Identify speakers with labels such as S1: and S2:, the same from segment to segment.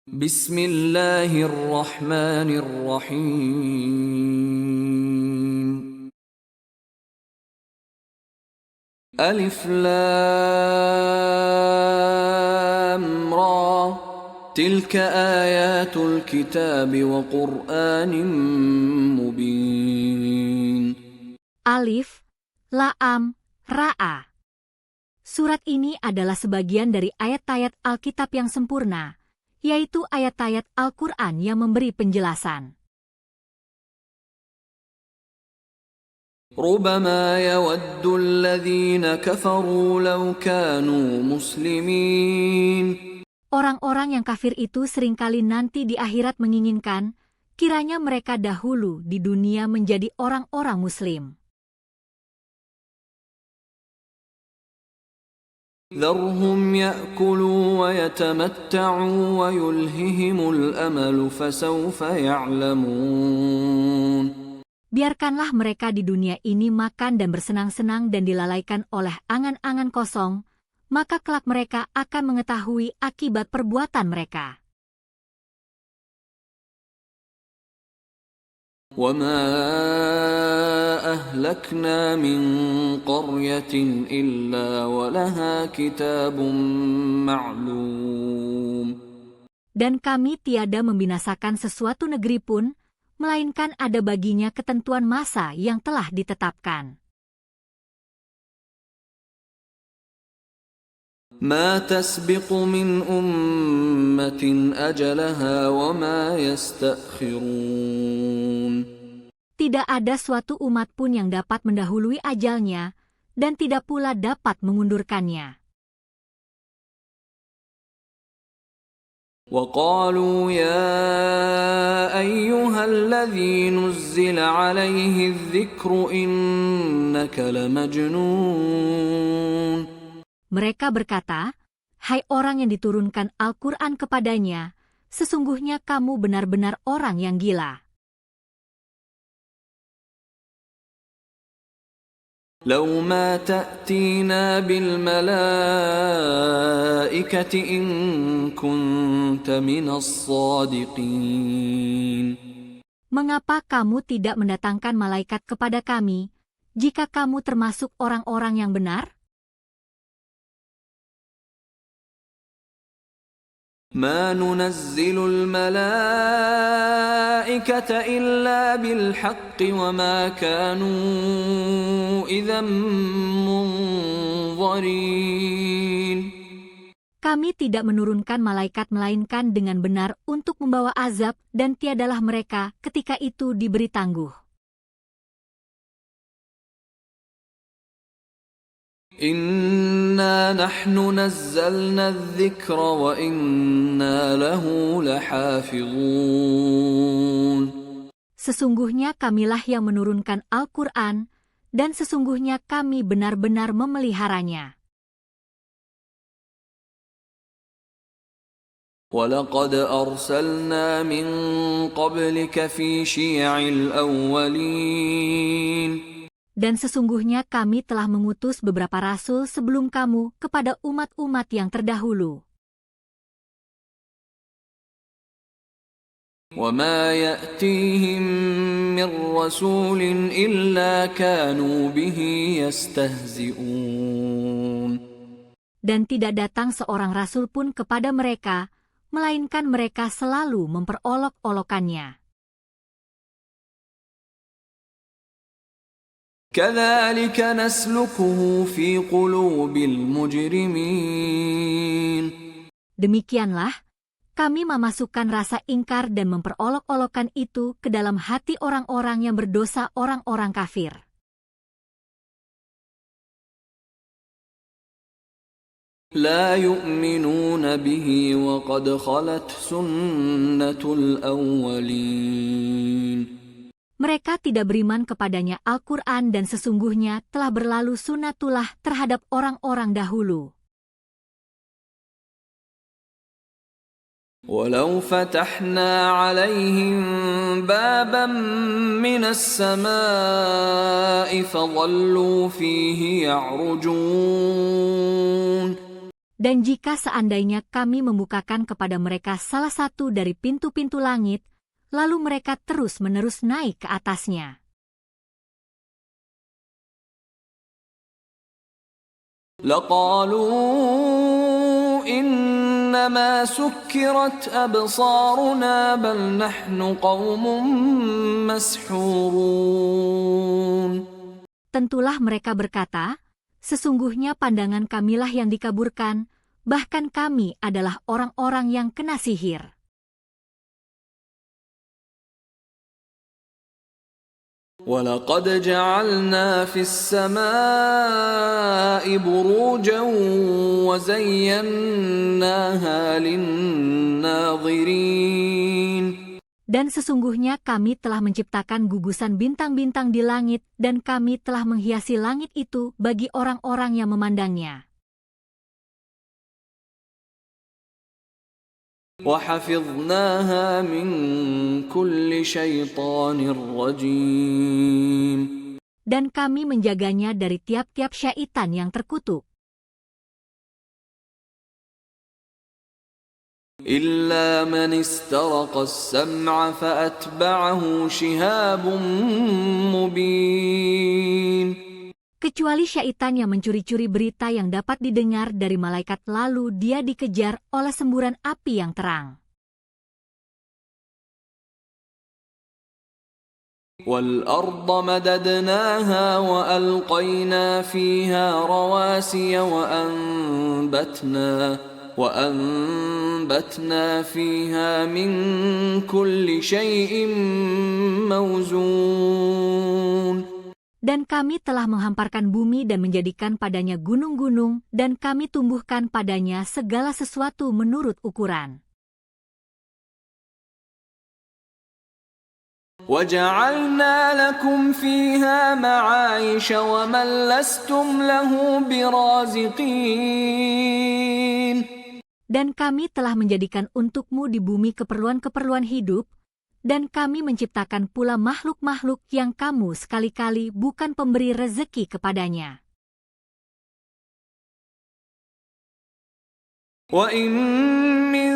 S1: Bismillahirrahmanirrahim. Alif Lam Ra. Tilka ayatul kitab wa Qur'anin mubin.
S2: Alif Lam Ra. Surat ini adalah sebagian dari ayat-ayat Alkitab yang sempurna, yaitu ayat-ayat Al-Quran yang memberi penjelasan.
S1: ربما يود الذين كفروا لو كانوا مسلمين.
S2: Orang-orang yang kafir itu seringkali nanti di akhirat menginginkan, kiranya mereka dahulu di dunia menjadi orang-orang Muslim.
S1: ذرهم يأكلوا ويتمتعوا ويلههم الأمل فسوف يعلمون.
S2: Biarkanlah mereka di dunia ini makan dan bersenang-senang dan dilalaikan oleh angan-angan kosong, maka kelak mereka akan mengetahui akibat perbuatan mereka.
S1: وَمَا أَهْلَكْنَا مِنْ قَرْيَةٍ إِلَّا وَلَهَا كِتَابٌ مَعْلُومٌ.
S2: Dan kami tiada membinasakan sesuatu negeri pun, melainkan ada baginya ketentuan masa yang telah ditetapkan.
S1: مَا تَسْبِقُ مِنْ أُمَّةٍ أَجَلَهَا وَمَا يَسْتَأْخِرُونَ.
S2: Tidak ada suatu umat pun yang dapat mendahului ajalnya, dan tidak pula dapat mengundurkannya.
S1: وَقَالُوا يَا أَيُّهَا الَّذِي نُزِّلَ عَلَيْهِ الذِّكْرُ إِنَّكَ لَمَجْنُونَ.
S2: Mereka berkata, "Hai orang yang diturunkan Al-Quran kepadanya, sesungguhnya kamu benar-benar orang yang gila."
S1: لَوْ مَا تَأْتِينَا بِالْمَلَائِكَةِ إِن كُنتَ مِنَ الصَّادِقِينَ.
S2: Mengapa kamu tidak mendatangkan malaikat kepada kami, jika kamu termasuk orang-orang yang benar?
S1: مَا نُنَزِّلُ الْمَلَائِكَةَ إِلَّا بِالْحَقِّ وَمَا كَانُوا إِذًا مُنظَرِينَ.
S2: Kami tidak menurunkan malaikat melainkan dengan benar untuk membawa azab, dan tiadalah mereka ketika itu diberi tangguh.
S1: Inna nahnu nazzalna adh-dhikra wa inna lahu lahafizun.
S2: Sesungguhnya kamilah yang menurunkan Al-Quran, dan sesungguhnya kami benar-benar memeliharanya.
S1: وَلَقَدْ أَرْسَلْنَا مِنْ قَبْلِكَ فِي شِيَعِ الْأَوَّلِينَ.
S2: Dan sesungguhnya kami telah mengutus beberapa rasul sebelum kamu kepada umat-umat yang terdahulu.
S1: وَمَا يَأْتِيهِمْ مِنْ رَسُولٍ إِلَّا كَانُوا بِهِ يَسْتَهْزِئُونَ.
S2: Dan tidak datang seorang rasul pun kepada mereka, melainkan mereka selalu memperolok-olokannya.
S1: كَذَلِكَ نَسْلُكُهُ فِي قُلُوبِ الْمُجْرِمِينَ.
S2: Demikianlah, kami memasukkan rasa ingkar dan memperolok-olokan itu ke dalam hati orang-orang yang berdosa, orang-orang kafir.
S1: لا يؤمنون به وقد خلت سنة الأولين.
S2: Mereka tidak beriman kepadanya Al-Quran, dan sesungguhnya telah berlalu sunnatullah terhadap orang-orang dahulu.
S1: ولو فتحنا عليهم بابا من السماء فظلوا فيه يعرجون.
S2: Dan jika seandainya kami membukakan kepada mereka salah satu dari pintu-pintu langit, lalu mereka terus-menerus naik ke atasnya.
S1: لقالوا إنما سكرت أبصارنا بل نحن قوم مسحورون.
S2: Tentulah mereka berkata, sesungguhnya pandangan kamilah yang dikaburkan, bahkan kami adalah orang-orang yang kena sihir.
S1: وَلَقَدْ جَعَلْنَا فِي السَّمَاءِ بُرُوجًا وَزَيَّنَّاهَا لِلنَّاظِرِينَ.
S2: Dan sesungguhnya kami telah menciptakan gugusan bintang-bintang di langit dan kami telah menghiasi langit itu bagi orang-orang yang memandangnya.
S1: وَحَفِظْنَاهَا مِنْ كُلِّ شَيْطَانٍ رَجِيمٍ.
S2: Dan kami menjaganya dari tiap-tiap syaitan yang terkutuk.
S1: إِلَّا مَنِ اسْتَرَقَ السَّمْعَ فَأَتْبَعَهُ شِهَابٌ مُبِينٌ.
S2: Kecuali syaitan yang mencuri-curi berita yang dapat didengar dari malaikat lalu dia dikejar oleh semburan api yang terang.
S1: وَالْأَرْضَ مَدَدْنَاهَا وَأَلْقَيْنَا فِيهَا رَوَاسِيَ وَأَنبَتْنَا فِيهَا مِنْ كُلِّ شَيْءٍ مَوْزُونٍ.
S2: Dan kami telah menghamparkan bumi dan menjadikan padanya gunung-gunung, dan kami tumbuhkan padanya segala sesuatu menurut ukuran.
S1: وَجَعَلْنَا لَكُمْ فِيهَا مَعَايِشَ وَمَنْ لَسْتُمْ لَهُ بِرَازِقِينَ.
S2: Dan kami telah menjadikan untukmu di bumi keperluan-keperluan hidup, dan kami menciptakan pula makhluk-makhluk yang kamu sekali-kali bukan pemberi rezeki kepadanya.
S1: وَإِن مِّن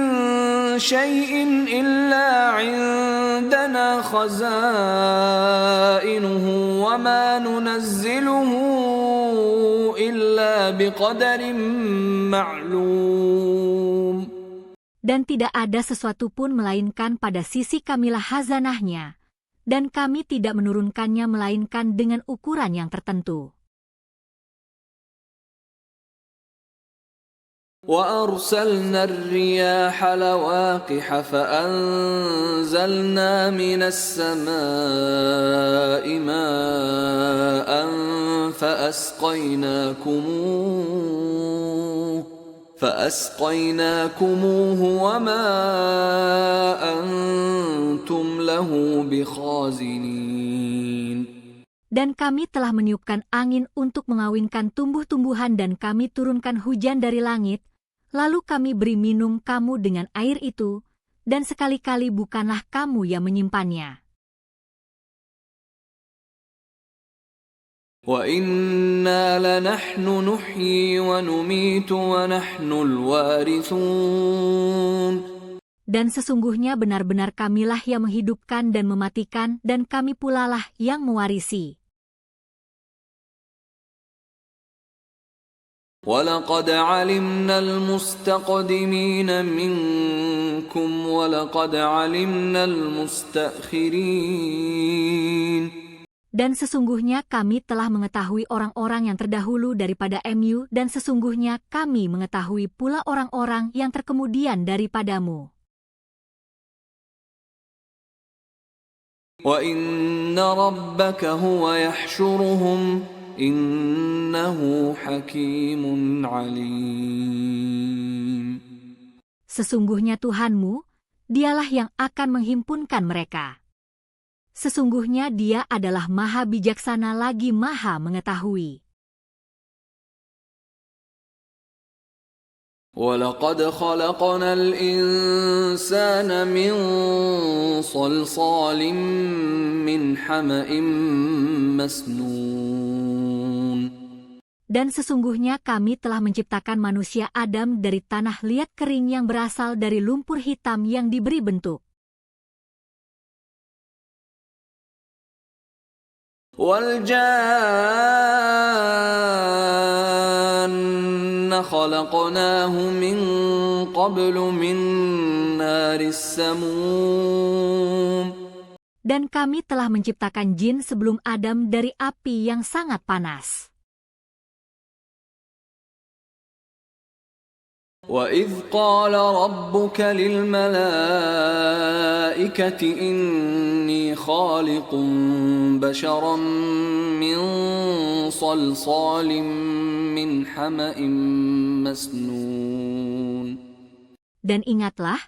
S1: شَيْءٍ إِلَّا عِندَنَا خَزَائِنُهُ وَمَا نُنَزِّلُهُ إِلَّا بِقَدَرٍ مَّعْلُومٍ.
S2: Dan tidak ada sesuatu pun melainkan pada sisi kamilah hazanahnya, dan kami tidak menurunkannya melainkan dengan ukuran yang tertentu.
S1: وَأَرْسَلْنَا الرِّيَاحَ لَوَاقِحَ فَأَنزَلْنَا مِنَ السَّمَاءِ مَاءً فَأَسْقَيْنَاكُمُوهُ وَمَا أَنْتُمْ لَهُ بِخَازِنِينَ.
S2: Dan kami telah meniupkan angin untuk mengawinkan tumbuh-tumbuhan dan kami turunkan hujan dari langit, lalu kami beri minum kamu dengan air itu, dan sekali-kali bukanlah kamu yang menyimpannya.
S1: وَإِنَّا لَنَحْنُ نُحْيِي وَنُمِيتُ وَنَحْنُ الْوَارِثُونَ.
S2: Dan sesungguhnya benar-benar kamilah yang menghidupkan dan mematikan, dan kami pulalah yang mewarisi.
S1: وَلَقَدْ عَلِمْنَا الْمُسْتَقْدِمِينَ مِنْكُمْ وَلَقَدْ عَلِمْنَا الْمُسْتَأْخِرِينَ.
S2: Dan sesungguhnya kami telah mengetahui orang-orang yang terdahulu daripada MU, dan sesungguhnya kami mengetahui pula orang-orang yang terkemudian daripadamu.
S1: وَإِنَّ رَبَّكَ هُوَ يَحْشُرُهُمْ إِنَّهُ حَكِيمٌ عَلِيمٌ.
S2: Sesungguhnya Tuhanmu, dialah yang akan menghimpunkan mereka. Sesungguhnya dia adalah maha bijaksana lagi maha mengetahui.
S1: وَلَقَدْ خَلَقْنَا الْإِنسَانَ مِنْ صَلْصَالٍ مِنْ حَمَإٍ مَسْنُونٍ.
S2: Dan sesungguhnya kami telah menciptakan manusia Adam dari tanah liat kering yang berasal dari lumpur hitam yang diberi bentuk.
S1: وَالْجَانَّ خَلَقْنَاهُ مِنْ قَبْلُ مِنْ نَارِ السَّمُومِ.
S2: Dan kami telah menciptakan jin sebelum Adam dari api yang sangat panas.
S1: وَإِذْ قَالَ رَبُّكَ لِلْمَلَائِكَةِ إِنِّي خَالِقٌ بَشَرًا مِّن صَلْصَالٍ مِّنْ حَمَإٍ مَّسْنُونٍ.
S2: Dan ingatlah,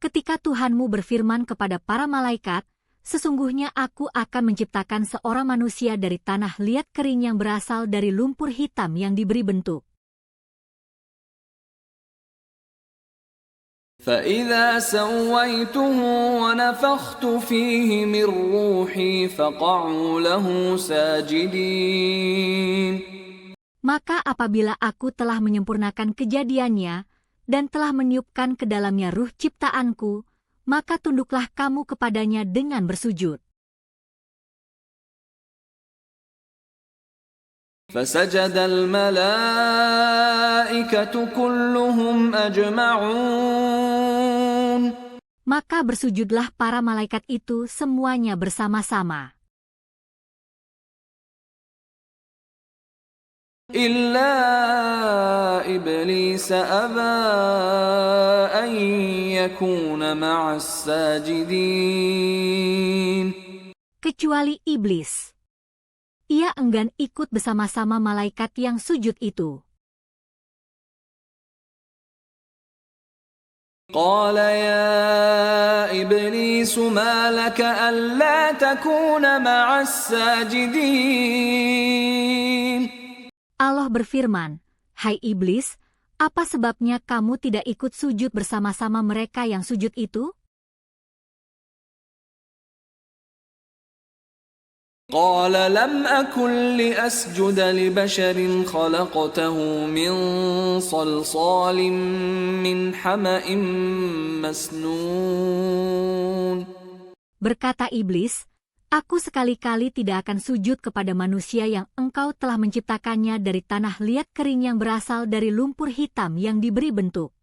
S2: ketika Tuhanmu berfirman kepada para malaikat, sesungguhnya aku akan menciptakan seorang manusia dari tanah liat kering yang berasal dari lumpur hitam yang diberi bentuk.
S1: فَإِذَا سَوَّيْتُهُ وَنَفَخْتُ فِيهِ مِنْ رُوحِي فَقَعُوا لَهُ سَاجِدِينَ.
S2: Maka apabila aku telah menyempurnakan kejadiannya dan telah meniupkan ke dalamnya ruh ciptaanku, maka tunduklah kamu kepadanya dengan bersujud.
S1: فَسَجَدَ الْمَلَائِكَةُ كُلُّهُمْ أَجْمَعُونَ.
S2: Maka bersujudlah para malaikat itu semuanya bersama-sama.
S1: إِلَّا إِبْلِيسَ أَبَى أَن يَكُونَ مَعَ السَّاجِدِينَ.
S2: Kecuali iblis. Ia enggan ikut bersama-sama malaikat yang sujud itu.
S1: قَالَ يَا إِبْلِيسُ مَا لَكَ أَلَّا تَكُونَ مَعَ السَّاجِدِينَ.
S2: Allah berfirman, "Hai iblis, apa sebabnya kamu tidak ikut sujud bersama-sama mereka yang sujud itu?"
S1: قَالَ لَمْ أَكُنْ لِأَسْجُدَ لِبَشَرٍ خَلَقْتَهُ مِنْ صَلْصَالٍ مِّنْ حَمَإٍ مَّسْنُونٍ.
S2: Berkata iblis, "Aku sekali-kali tidak akan sujud kepada manusia yang engkau telah menciptakannya dari tanah liat kering yang berasal dari lumpur hitam yang diberi bentuk."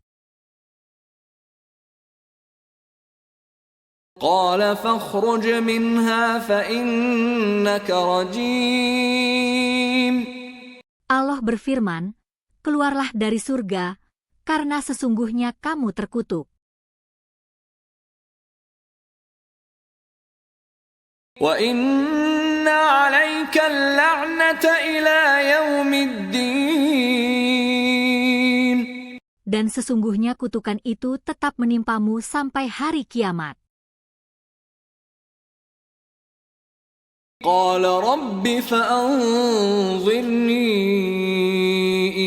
S1: قَالَ فَاخْرُجْ مِنْهَا فَإِنَّكَ رَجِيمٌ.
S2: Allah berfirman, "Keluarlah dari surga, karena sesungguhnya kamu terkutuk."
S1: وَإِنَّ عَلَيْكَ اللَّعْنَةَ إِلَى يَوْمِ الدِّينِ.
S2: Dan sesungguhnya kutukan itu tetap menimpamu sampai hari kiamat.
S1: قَالَ رَبِّ فَأَنظِرْنِي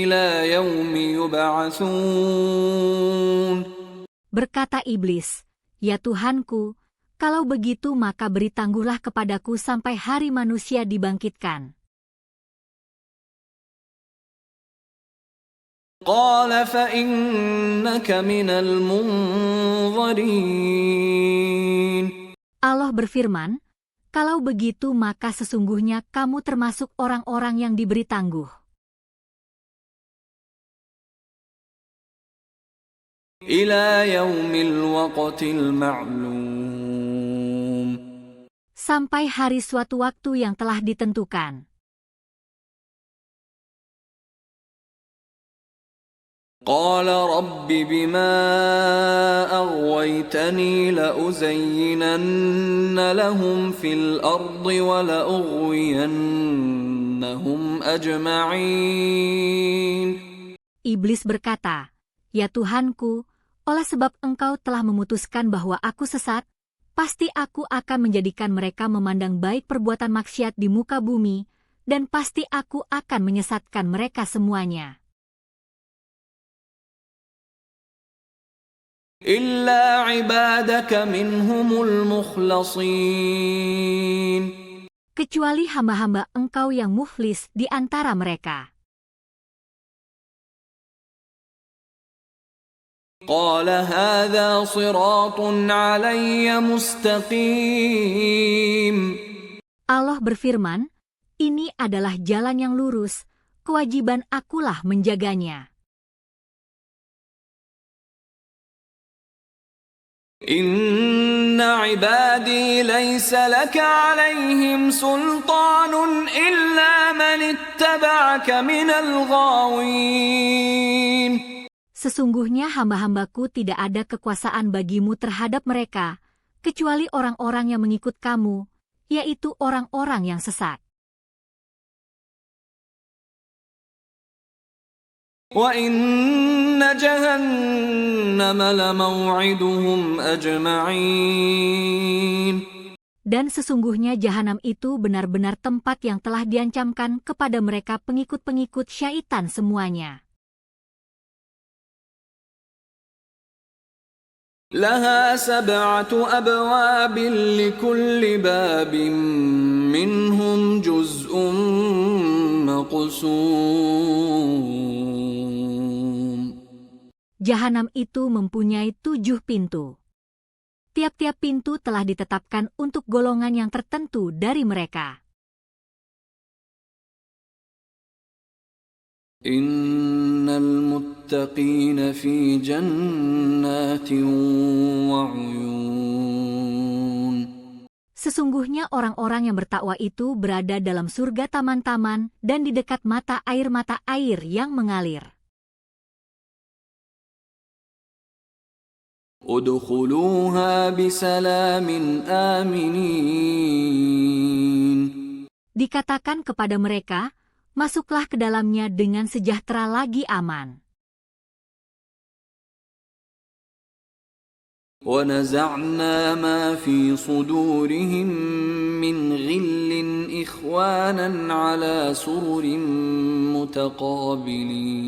S1: إِلَى يَوْمِ يُبْعَثُونَ.
S2: Berkata iblis, "Ya Tuhanku, kalau begitu maka beri tangguhlah kepadaku sampai hari manusia dibangkitkan."
S1: قَالَ فَإِنَّكَ مِنَ الْمُنظَرِينَ.
S2: Allah berfirman, "Kalau begitu maka sesungguhnya kamu termasuk orang-orang yang diberi tangguh."
S1: إِلَى يَوْمِ الْوَقْتِ الْمَعْلُومِ.
S2: Sampai hari suatu waktu yang telah ditentukan.
S1: قَالَ رَبِّ بِمَا أَغْوَيْتَنِي لَأُزَيِّنَنَّ لَهُمْ فِي الْأَرْضِ وَلَأُغْوِيَنَّهُمْ أَجْمَعِينَ.
S2: Iblis berkata, "Ya Tuhanku, oleh sebab engkau telah memutuskan bahwa aku sesat, pasti aku akan menjadikan mereka memandang baik perbuatan maksiat di muka bumi, dan pasti aku akan menyesatkan mereka semuanya.
S1: إِلَّا عِبَادَكَ مِنْهُمُ الْمُخْلَصِينَ.
S2: Kecuali hamba-hamba engkau yang muflis di antara mereka."
S1: قال هذا صراط علي مستقيم.
S2: Allah berfirman, ini adalah jalan yang lurus, kewajiban akulah menjaganya.
S1: Inna ibadi laysa laka alaihim sultanun illa man ittaba'aka minal ghawin.
S2: Sesungguhnya hamba-hambaku tidak ada kekuasaan bagimu terhadap mereka, kecuali orang-orang yang mengikut kamu, yaitu orang-orang yang sesat.
S1: Wa inna jahannama lamaw'iduhum ajma'in.
S2: Dan sesungguhnya jahanam itu benar-benar tempat yang telah diancamkan kepada mereka pengikut-pengikut syaitan semuanya.
S1: Laha sab'atu abwabin likulli babin minhum juz'un maqsum.
S2: Jahanam itu mempunyai 7 pintu. Tiap-tiap pintu telah ditetapkan untuk golongan yang tertentu dari mereka.
S1: Innal muttaqina fi jannatin wa 'uyun.
S2: Sesungguhnya orang-orang yang bertakwa itu berada dalam surga taman-taman dan di dekat mata air yang mengalir.
S1: Udkhuluha bisalamin aminin.
S2: Dikatakan kepada mereka, masuklah ke dalamnya dengan sejahtera lagi aman.
S1: Wa naza'na ma fi sudurihim min ghillin ikhwanan ala sururin mutaqabilin.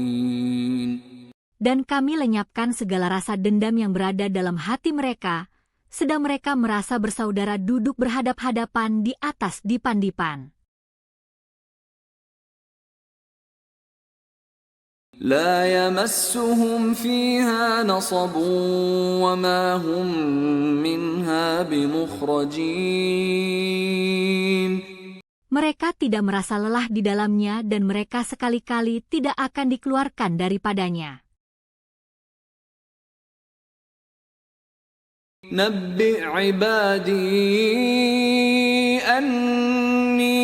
S2: Dan kami lenyapkan segala rasa dendam yang berada dalam hati mereka, sedang mereka merasa bersaudara duduk berhadap-hadapan di atas dipan-dipan.
S1: La yamassuhum fiha nasabun wa ma hum minha bimukhrajin.
S2: Mereka tidak merasa lelah di dalamnya dan mereka sekali-kali tidak akan dikeluarkan daripadanya.
S1: Nabbi' ibadi anni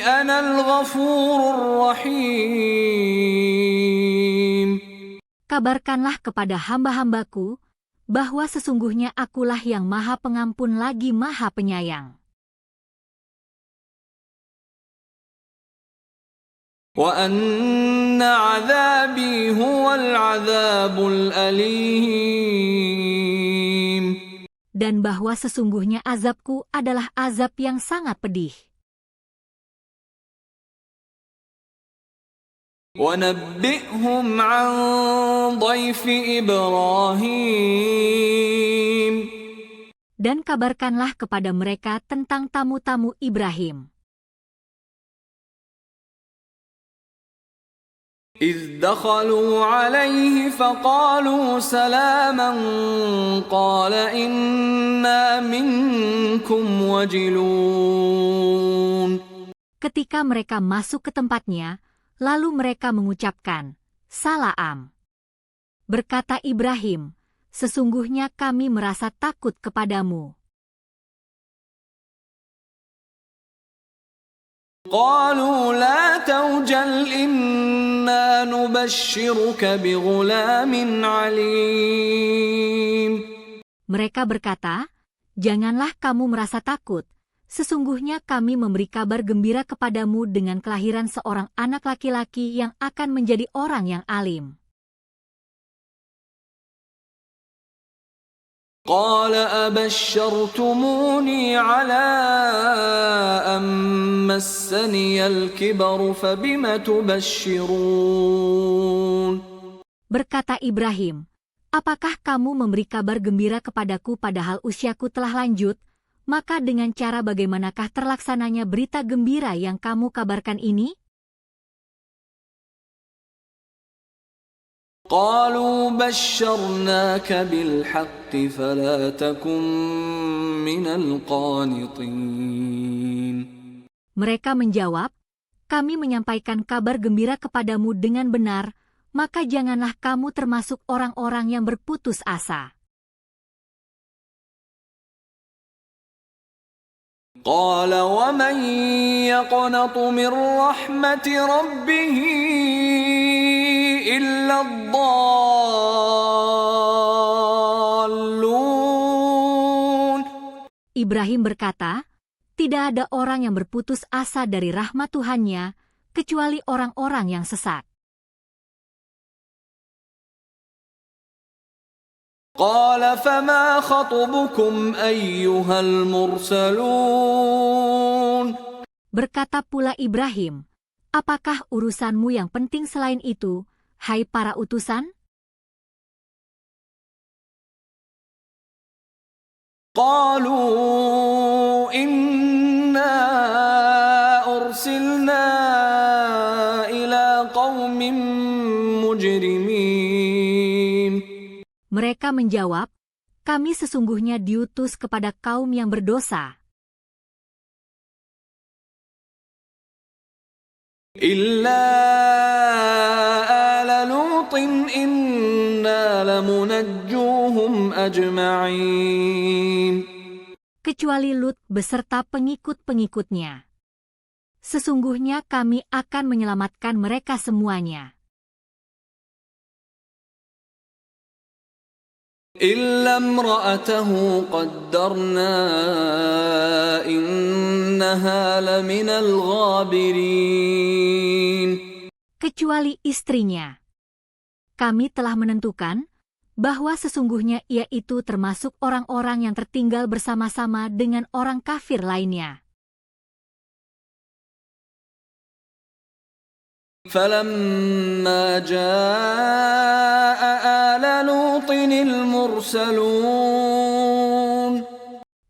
S1: anal ghafurur rahim.
S2: Kabarkanlah kepada hamba-hambaku bahwa sesungguhnya akulah yang Maha Pengampun lagi Maha Penyayang.
S1: Wa anna 'adzabi huwal 'adzabul alim.
S2: Dan bahwa sesungguhnya azabku adalah azab yang sangat pedih.
S1: Wa nabbi'hum 'an dhayfi Ibrahim.
S2: Dan kabarkanlah kepada mereka tentang tamu-tamu Ibrahim.
S1: إذ دخلوا عليه فقالوا سلاما قال إنا منكم وجلون.
S2: Ketika mereka masuk ke tempatnya, lalu mereka mengucapkan, Salam. Berkata Ibrahim, sesungguhnya kami merasa takut kepadamu.
S1: قالوا لا توجل إنا نبشرك بغلام عليم.
S2: Mereka berkata, janganlah kamu merasa takut. Sesungguhnya kami memberi kabar gembira kepadamu dengan kelahiran seorang anak laki-laki yang akan menjadi orang yang alim.
S1: قال أبشرتموني على أن مسني الكبر فبم تبشرون.
S2: Berkata Ibrahim, apakah kamu memberi kabar gembira kepadaku padahal usiaku telah lanjut? Maka dengan cara bagaimanakah terlaksananya berita gembira yang kamu kabarkan ini?
S1: قالوا بشرناك بالحق فلا تكن من القانطين.
S2: Mereka menjawab, kami menyampaikan kabar gembira kepadamu dengan benar, maka janganlah kamu termasuk orang-orang yang berputus asa.
S1: قال ومن يقنط من رحمة ربه إلا الضالون.
S2: Ibrahim berkata, tidak ada orang yang berputus asa dari rahmat Tuhannya, kecuali orang-orang yang sesat.
S1: قال فما خطبكم أيها المرسلون.
S2: Berkata pula Ibrahim, apakah urusanmu yang penting selain itu, hai para utusan?
S1: قالوا إنا أرسلنا إلى قوم مجرمين.
S2: Mereka menjawab, kami sesungguhnya diutus kepada kaum yang berdosa.
S1: إلا آل لوط إنا لمنجوهم أجمعين.
S2: Kecuali Lut beserta pengikut-pengikutnya. Sesungguhnya kami akan menyelamatkan mereka semuanya.
S1: إلا امرأته قدرنا إنها لمن الغابرين.
S2: Kecuali istrinya. Kami telah menentukan bahwa sesungguhnya ia itu termasuk orang-orang yang tertinggal bersama-sama dengan orang kafir lainnya.
S1: فلما جاء آل لوط المرسلون.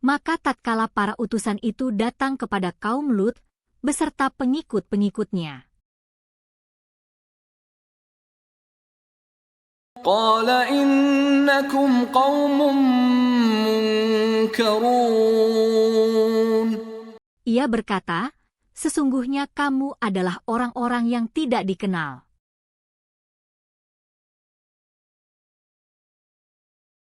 S2: Maka tatkala para utusan itu datang kepada kaum Lut beserta pengikut-pengikutnya.
S1: قال إنكم قوم منكرون.
S2: Ia berkata, sesungguhnya kamu adalah orang-orang yang tidak dikenal.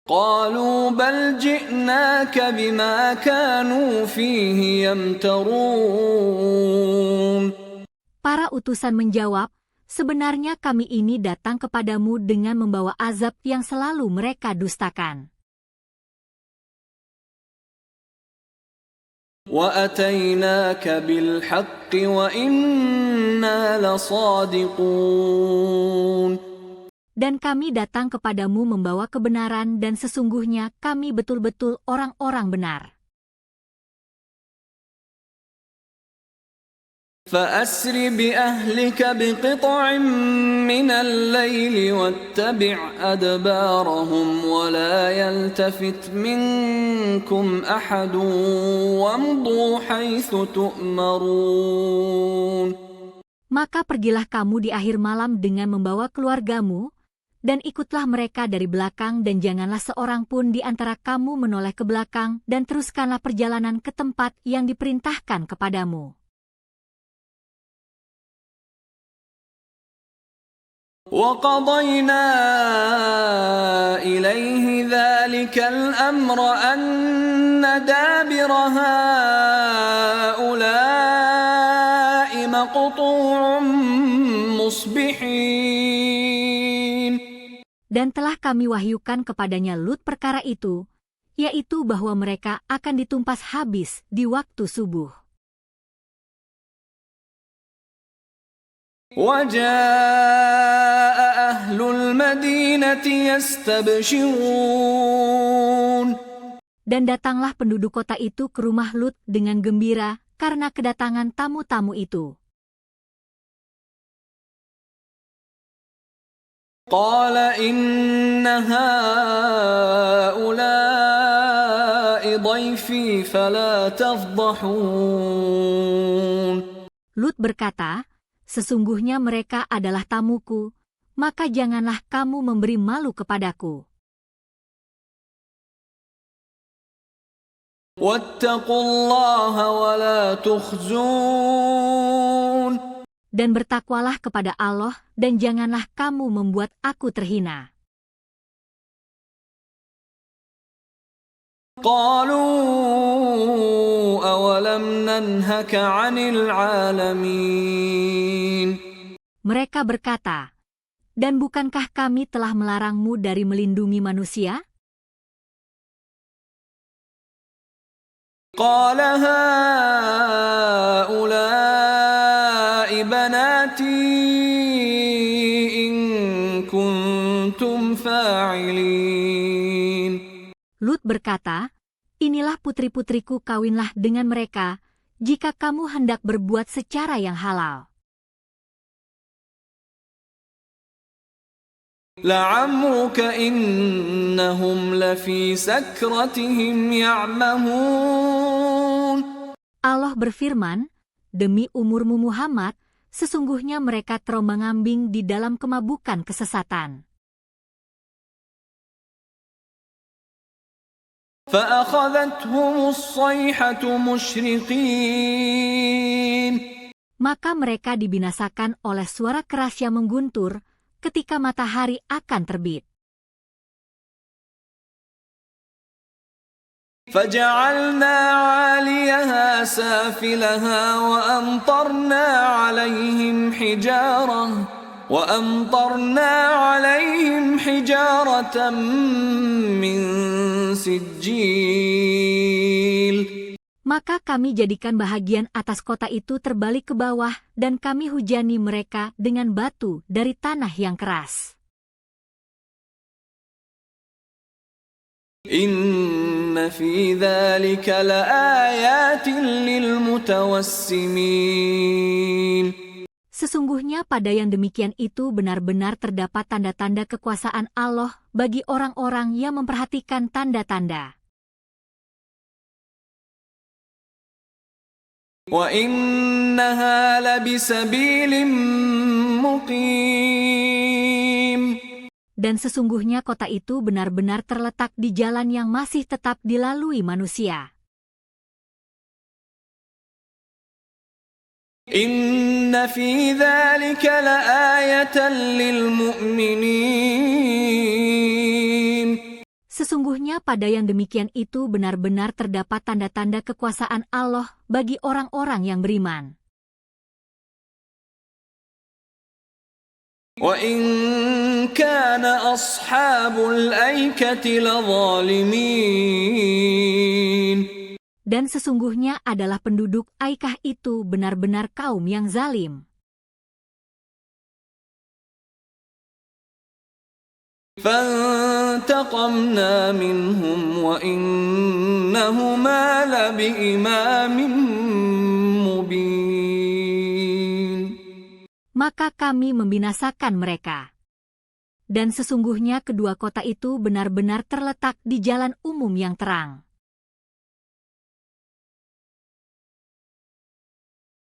S1: قالوا بل جئناك بما كانوا فيه يمترون.
S2: Para utusan menjawab, sebenarnya kami ini datang kepadamu dengan membawa azab yang selalu mereka dustakan.
S1: وَأَتَيْنَاكَ بِالْحَقِّ وَإِنَّا لَصَادِقُونَ.
S2: Dan kami datang kepadamu membawa kebenaran dan sesungguhnya kami betul-betul orang-orang benar.
S1: فَأَسْرِ بِأَهْلِكَ بِقِطْعٍ مِّنَ اللَّيْلِ وَاتَّبِعْ أَدْبَارَهُمْ وَلَا يَلْتَفِتْ مِنكُمْ أَحَدٌ وَامْضُوا حَيْثُ تُؤْمَرُونَ.
S2: Maka pergilah kamu di akhir malam dengan membawa keluargamu, dan ikutlah mereka dari belakang dan janganlah seorang pun di antara kamu menoleh ke belakang dan teruskanlah perjalanan ke tempat yang diperintahkan kepadamu.
S1: وَقَضَيْنَا إِلَيْهِ ذَلِكَ الْأَمْرَ أَنَّ دَابِرَ هَٰؤُلَاءِ مَقْطُوعٌ مُصْبِحِينَ.
S2: Dan telah kami wahyukan kepadanya Lut perkara itu, yaitu bahwa mereka akan ditumpas habis di waktu subuh.
S1: وَجَاءَ أَهْلُ الْمَدِينَةِ يَسْتَبْشِرُونَ.
S2: Dan datanglah penduduk kota itu ke rumah Lut dengan gembira karena kedatangan tamu-tamu itu.
S1: قَالَ إِنَّ هَٰؤُلَاءِ ضَيْفِي فَلَا تَفْضَحُونِ.
S2: Lut berkata, sesungguhnya mereka adalah tamuku, maka janganlah kamu memberi malu kepadaku.
S1: واتقوا الله ولا تخزون.
S2: Dan bertakwalah kepada Allah, dan janganlah kamu membuat aku terhina.
S1: قالوا أولم ننهك عن العالمين.
S2: Mereka berkata, dan bukankah kami telah melarangmu dari melindungi manusia?
S1: قال هؤلاء بناتي إن كنتم فاعلين.
S2: Lut berkata, inilah putri-putriku, kawinlah dengan mereka, jika kamu hendak berbuat secara yang halal.
S1: لعمرك إنهم لفي سكرتهم يعمهون.
S2: Allah berfirman, demi umurmu Muhammad, sesungguhnya mereka terombang-ambing di dalam kemabukan kesesatan.
S1: فأخذتهم الصيحة مشرقين.
S2: Maka mereka dibinasakan oleh suara keras yang mengguntur ketika matahari akan terbit.
S1: فجعلنا عاليها سافلها وأمطرنا عليهم حجارة من سجيل.
S2: Maka kami jadikan bahagian atas kota itu terbalik ke bawah, dan kami hujani mereka dengan batu dari tanah yang keras.
S1: Inna fi dzalika laayatin lilmutawassimin.
S2: Sesungguhnya pada yang demikian itu benar-benar terdapat tanda-tanda kekuasaan Allah bagi orang-orang yang memperhatikan tanda-tanda.
S1: Wa innaha labisabilim muqim.
S2: Dan sesungguhnya kota itu benar-benar terletak di jalan yang masih tetap dilalui manusia.
S1: Inna fi dzalika laayatan lilmu'minin.
S2: Sesungguhnya pada yang demikian itu benar-benar terdapat tanda-tanda kekuasaan Allah bagi orang-orang yang beriman.
S1: Wa in kana ashabul aikati ladzalimin.
S2: Dan sesungguhnya adalah penduduk Aikah itu benar-benar kaum yang zalim.
S1: فانتقمنا منهم وإنهما لبإمام مبين.
S2: Maka kami membinasakan mereka. Dan sesungguhnya kedua kota itu benar-benar terletak di jalan umum yang terang.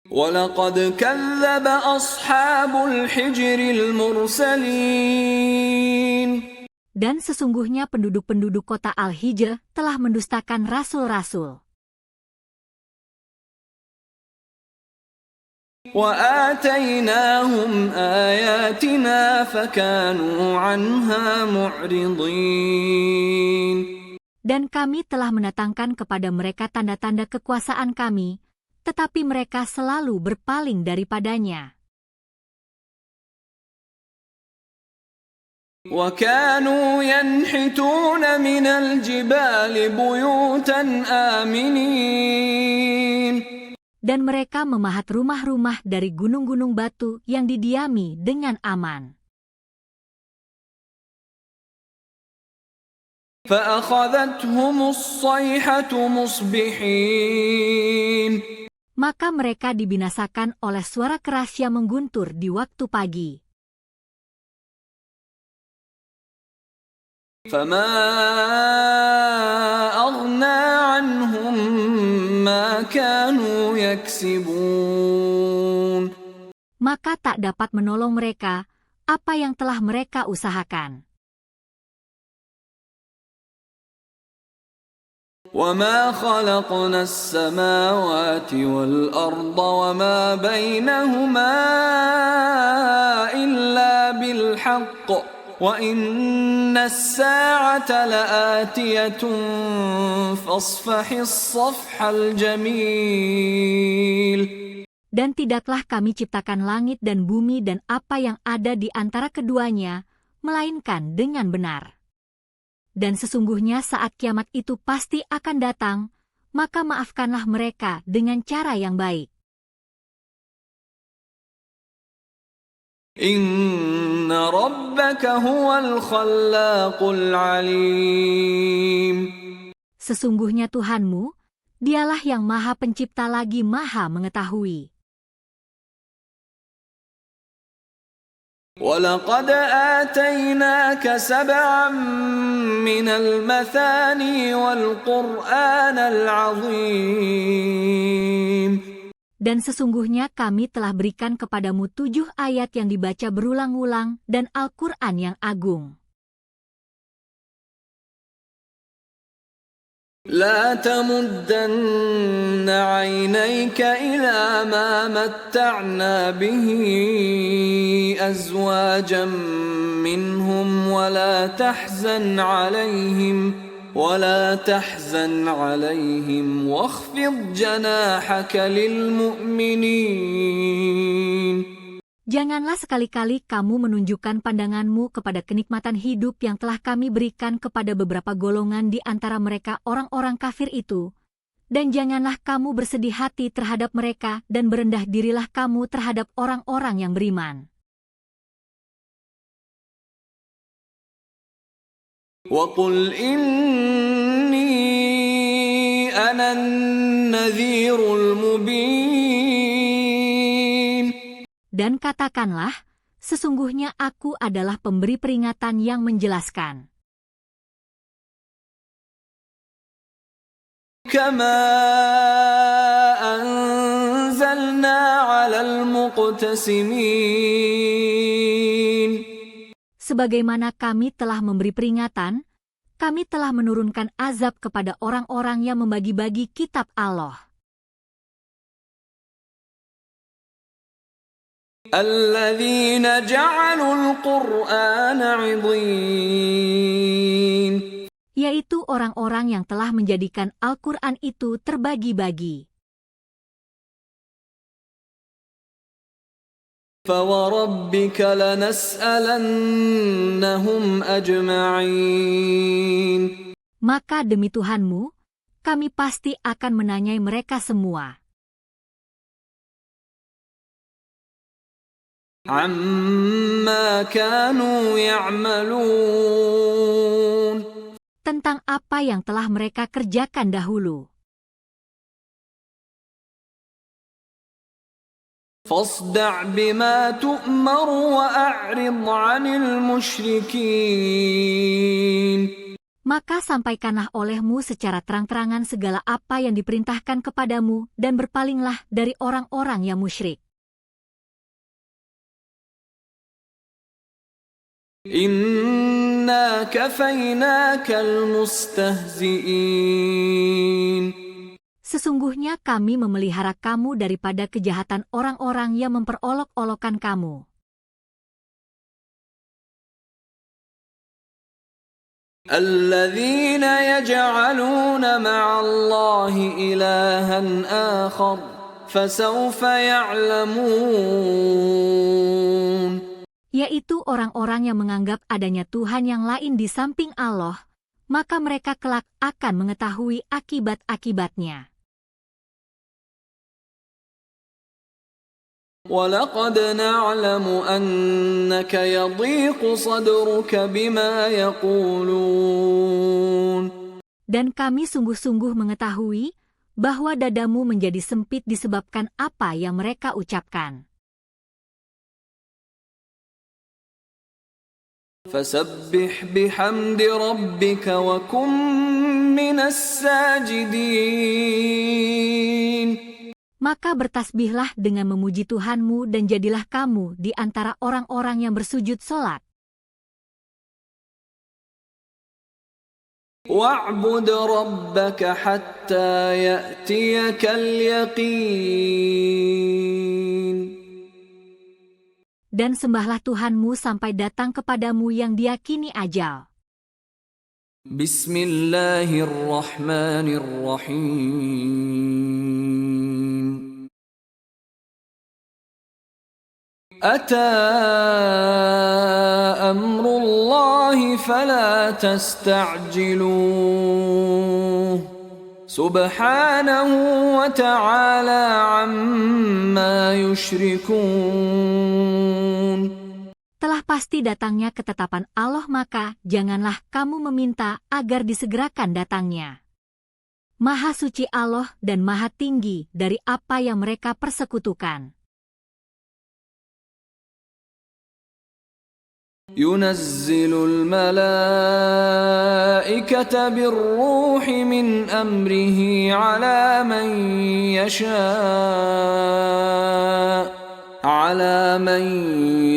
S1: وَلَقَدْ كَذَّبَ أَصْحَابُ الْحِجْرِ الْمُرْسَلِينَ.
S2: Dan sesungguhnya penduduk-penduduk kota Al-Hijr telah mendustakan rasul-rasul.
S1: وَآتَيْنَاهُمْ آيَاتِنَا فَكَانُوا عَنْهَا مُعْرِضِينَ.
S2: Dan kami telah mendatangkan kepada mereka tanda-tanda kekuasaan kami, tetapi mereka selalu berpaling daripadanya.
S1: وَكَانُوا يَنْحِتُونَ مِنَ الْجِبَالِ بُيُوتًا آمِنِينَ.
S2: Dan mereka memahat rumah-rumah dari gunung-gunung batu yang didiami dengan aman.
S1: فَأَخَذَتْهُمُ الصَّيْحَةُ مُصْبِحِينَ.
S2: Maka mereka dibinasakan oleh suara keras yang mengguntur di waktu pagi.
S1: فَمَا أَغْنَى عَنْهُمْ مَا كَانُوا يَكْسِبُونَ.
S2: Maka tak dapat menolong mereka apa yang telah mereka usahakan.
S1: وَمَا خَلَقْنَا السَّمَاوَاتِ وَالْأَرْضَ وَمَا بَيْنَهُمَا إِلَّا بِالْحَقِّ وَإِنَّ السَّاعَةَ لَآتِيَةٌ فَاصْفَحِ الصَّفْحَ الْجَمِيلَ.
S2: Dan tidaklah kami ciptakan langit dan bumi dan apa yang ada di antara keduanya, melainkan dengan benar. Dan sesungguhnya saat kiamat itu pasti akan datang, maka maafkanlah mereka dengan cara yang baik.
S1: Inna rabbaka huwal khallaqul alim.
S2: Sesungguhnya Tuhanmu, dialah yang maha pencipta lagi maha mengetahui.
S1: وَلَقَدْ آتَيْنَاكَ سَبْعًا مِنَ الْمَثَانِي وَالْقُرْآنَ الْعَظِيمَ.
S2: Dan sesungguhnya kami telah berikan kepadamu 7 ayat yang dibaca berulang-ulang dan Al-Quran yang agung.
S1: لا تمدن عينيك إلى ما متعنا به أزواجا منهم ولا تحزن عليهم واخفض جناحك للمؤمنين.
S2: Janganlah sekali-kali kamu menunjukkan pandanganmu kepada kenikmatan hidup yang telah kami berikan kepada beberapa golongan di antara mereka orang-orang kafir itu. Dan janganlah kamu bersedih hati terhadap mereka dan berendah dirilah kamu terhadap orang-orang yang beriman.
S1: وَقُلْ إِنِّي أَنَا النَّذِيرُ الْمُبِينُ.
S2: Dan katakanlah, sesungguhnya aku adalah pemberi peringatan yang menjelaskan.
S1: كَمَا أَنزَلْنَا عَلَى الْمُقْتَسِمِينَ.
S2: Sebagaimana kami telah memberi peringatan, kami telah menurunkan azab kepada orang-orang yang membagi-bagi kitab Allah.
S1: الَّذِينَ جَعَلُوا الْقُرْآنَ عِضِينَ.
S2: Yaitu orang-orang yang telah menjadikan Al-Quran itu terbagi-bagi.
S1: فَوَرَبِّكَ لَنَسْأَلَنَّهُمْ أَجْمَعِينَ.
S2: Maka demi Tuhanmu, kami pasti akan menanyai mereka semua.
S1: عَمَّا كَانُوا يَعْمَلُونَ.
S2: Tentang apa yang telah mereka kerjakan dahulu.
S1: فَاصْدَعْ بِمَا تُؤْمَرُ وَأَعْرِضْ عَنِ الْمُشْرِكِينَ.
S2: Maka sampaikanlah olehmu secara terang-terangan segala apa yang diperintahkan kepadamu dan berpalinglah dari orang-orang yang musyrik.
S1: Inna kafaynakal mustahzi'in.
S2: Sesungguhnya kami memelihara kamu daripada kejahatan orang-orang yang memperolok-olokkan kamu.
S1: Alladzina yaj'aluna ma'allahi ilahan akhar, fasawfa ya'lamun.
S2: Yaitu orang-orang yang menganggap adanya Tuhan yang lain di samping Allah, maka mereka kelak akan mengetahui akibat-akibatnya.
S1: وَلَقَدْ نَعْلَمُ أَنَّكَ يَضِيقُ صَدْرُكَ بِمَا يَقُولُونَ.
S2: Dan kami sungguh-sungguh mengetahui bahwa dadamu menjadi sempit disebabkan apa yang mereka ucapkan.
S1: فَسَبِّحْ بِحَمْدِ رَبِّكَ وَكُن مِّنَ السَّاجِدِينَ.
S2: Maka bertasbihlah dengan memuji Tuhanmu dan jadilah kamu di antara orang-orang yang bersujud solat.
S1: وَاعْبُدْ رَبَّكَ حَتَّى يَأْتِيَكَ الْيَقِينُ.
S2: Dan sembahlah Tuhanmu sampai datang kepadamu yang diyakini ajal.
S1: Bismillahirrahmanirrahim. أتى أمر الله فلا تستعجلوه سبحانه وتعالى عما يشركون.
S2: Telah pasti datangnya ketetapan Allah, maka janganlah kamu meminta agar disegerakan datangnya. Maha suci Allah dan maha tinggi dari apa yang mereka persekutukan.
S1: ينزل الملائكة بالروح من أمره على من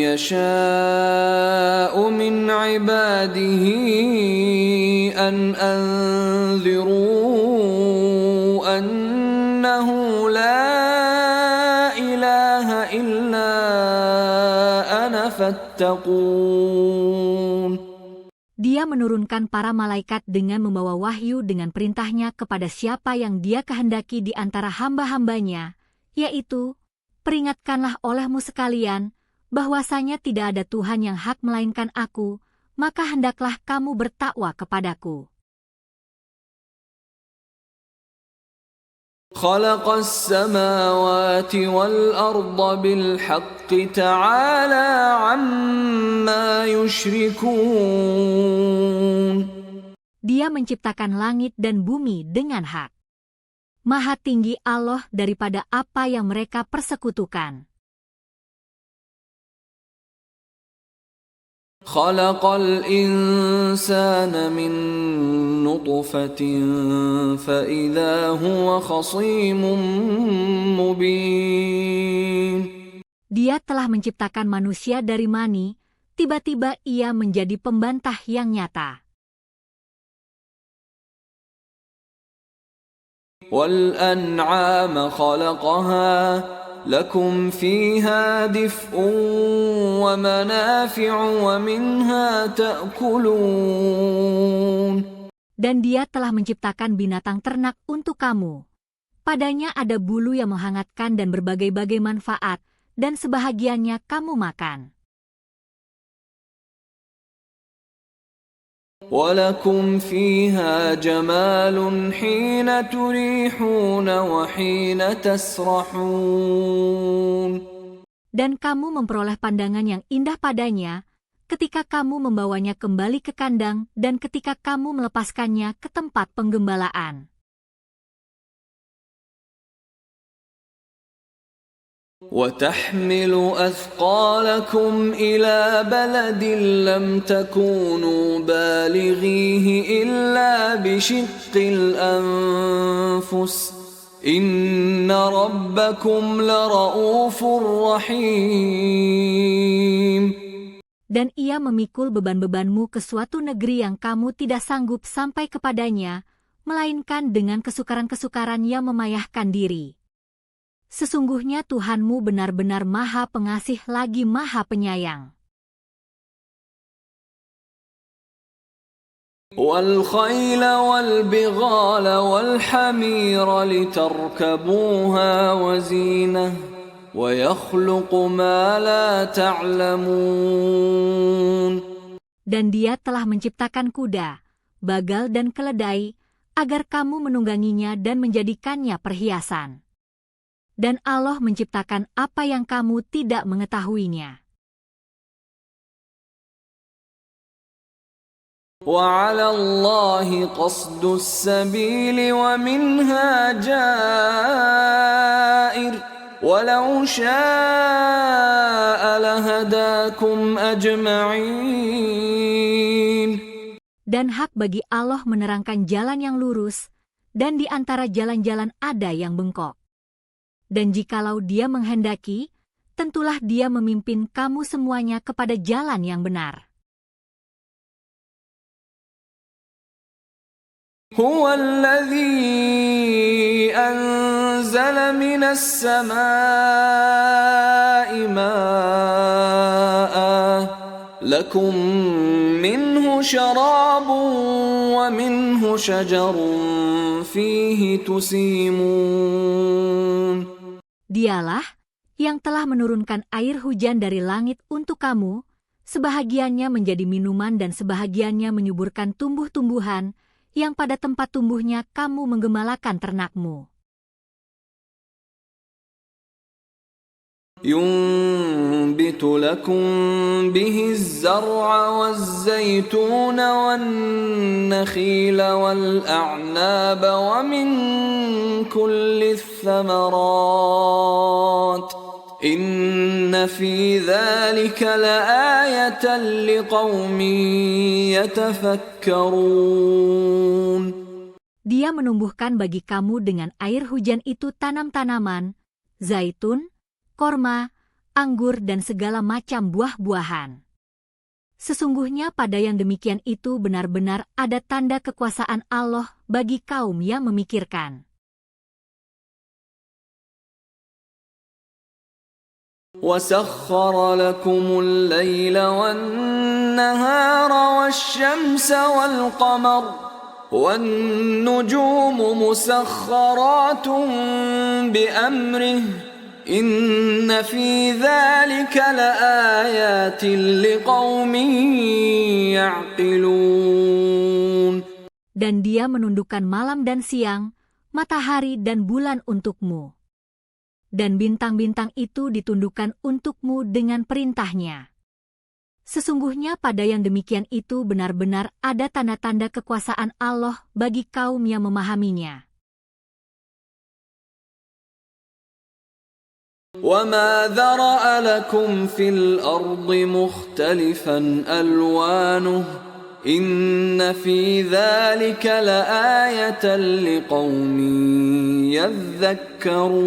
S1: يشاء من عباده أن أنذروا أنه لا إله إلا أنا فاتقون.
S2: Dia menurunkan para malaikat dengan membawa wahyu dengan perintahnya kepada siapa yang Dia kehendaki di antara hamba-hambanya, yaitu, peringatkanlah olehmu sekalian, bahwasanya tidak ada Tuhan yang hak melainkan Aku, maka hendaklah kamu bertakwa kepadaku.
S1: خلق السماوات والأرض بالحق تعالى عما يشركون.
S2: Dia menciptakan langit dan bumi dengan hak. Maha tinggi Allah daripada apa yang mereka persekutukan.
S1: خلق الإنسان من نطفة فإذا هو خصيم مبين.
S2: Dia telah menciptakan manusia dari mani, tiba-tiba ia menjadi pembantah yang nyata.
S1: وَالْأَنْعَامَ خَلَقَهَا لَكُمْ فِيهَا دِفْءٌ وَمَنَافِعُ وَمِنْهَا تَأْكُلُونَ.
S2: Dan Dia telah menciptakan binatang ternak untuk kamu. Padanya ada bulu yang menghangatkan dan berbagai-bagai manfaat, dan sebahagiannya kamu makan.
S1: وَلَكُمْ فِيهَا جَمَالٌ حِينَ تُرِيحُونَ وَحِينَ تَسْرَحُونَ.
S2: Dan kamu memperoleh pandangan yang indah padanya, ketika kamu membawanya kembali ke kandang dan ketika kamu melepaskannya ke tempat penggembalaan.
S1: وَتَحْمِلُ أَثْقَالَكُمْ إِلَى بَلَدٍ لَّمْ تَكُونُوا بَالِغِيهِ إِلَّا بِشِقِّ الْأَنفُسِ إِنَّ رَبَّكُمْ لَرَءُوفٌ رَّحِيمٌ.
S2: Dan ia memikul beban-bebanmu ke suatu negeri yang kamu tidak sanggup sampai kepadanya, melainkan dengan kesukaran-kesukaran yang memayahkan diri. Sesungguhnya Tuhanmu benar-benar Maha Pengasih lagi Maha Penyayang.
S1: وَالْخَيْلَ وَالْبِغَالَ وَالْحَمِيرَ لِتَرْكَبُوهَا وَزِينَةً وَيَخْلُقُ مَا لَا تَعْلَمُونَ.
S2: Dan Dia telah menciptakan kuda, bagal dan keledai, agar kamu menungganginya dan menjadikannya perhiasan. Dan Allah menciptakan apa yang kamu tidak mengetahuinya.
S1: وَعَلَى اللَّهِ قَصْدُ السَّبِيلِ وَمِنْهَا جَائِرٌ وَلَوْ شَاءَ لَهَدَاكُمْ أَجْمَعِينَ.
S2: Dan hak bagi Allah menerangkan jalan yang lurus, dan di antara jalan-jalan ada yang bengkok. Dan jikalau Dia menghendaki, tentulah Dia memimpin kamu semuanya kepada jalan yang benar.
S1: هو الذي أنزل من السماء ماء لكم منه شراب ومنه شجر فيه تسيمون.
S2: Dialah yang telah menurunkan air hujan dari langit untuk kamu, sebahagiannya menjadi minuman dan sebahagiannya menyuburkan tumbuh-tumbuhan, yang pada tempat tumbuhnya kamu menggembalakan ternakmu.
S1: ينبت لكم به الزرع والزيتون والنخيل والأعناب ومن كل الثمرات إن في ذلك لآية لقوم يتفكرون.
S2: Dia menumbuhkan bagi kamu dengan air hujan itu tanam-tanaman, zaitun, korma, anggur dan segala macam buah-buahan. Sesungguhnya pada yang demikian itu benar-benar ada tanda kekuasaan Allah bagi kaum yang memikirkan.
S1: وَسَخَّرَ لَكُمُ اللَّيْلَ وَالنَّهَارَ وَالشَّمْسَ وَالْقَمَرَ وَالنُّجُومُ مُسَخَّرَاتٌ بِأَمْرِهِ إِنَّ فِي ذَلِكَ لَآيَاتٍ لِقَوْمٍ يَعْقِلُونَ.
S2: Dan Dia menundukkan malam dan siang, matahari dan bulan untukmu. Dan bintang-bintang itu ditundukkan untukmu dengan perintahnya. Sesungguhnya pada yang demikian itu benar-benar ada tanda-tanda kekuasaan Allah bagi kaum yang memahaminya.
S1: وَمَا ذَرَأَ لَكُمْ فِي الْأَرْضِ مُخْتَلِفًا أَلْوَانُهُ إِنَّ فِي ذَلِكَ لَآيَةً لِقَوْمٍ يَذَّكَّرُونَ.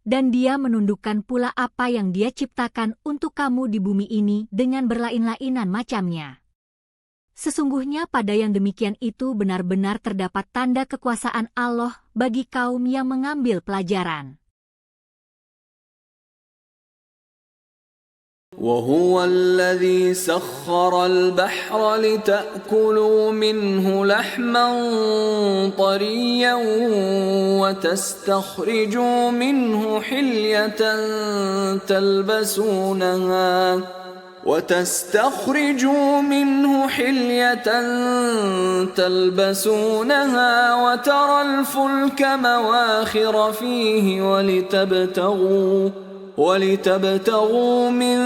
S2: Dan Dia menundukkan pula apa yang Dia ciptakan untuk kamu di bumi ini dengan berlain-lainan macamnya. Sesungguhnya pada yang demikian itu benar-benar terdapat tanda kekuasaan Allah bagi kaum yang mengambil pelajaran.
S1: وهو الذي سخر البحر لتأكلوا منه لحما طريا وتستخرجوا منه حلية تلبسونها وترى الفلك مواخر فيه ولتبتغوا من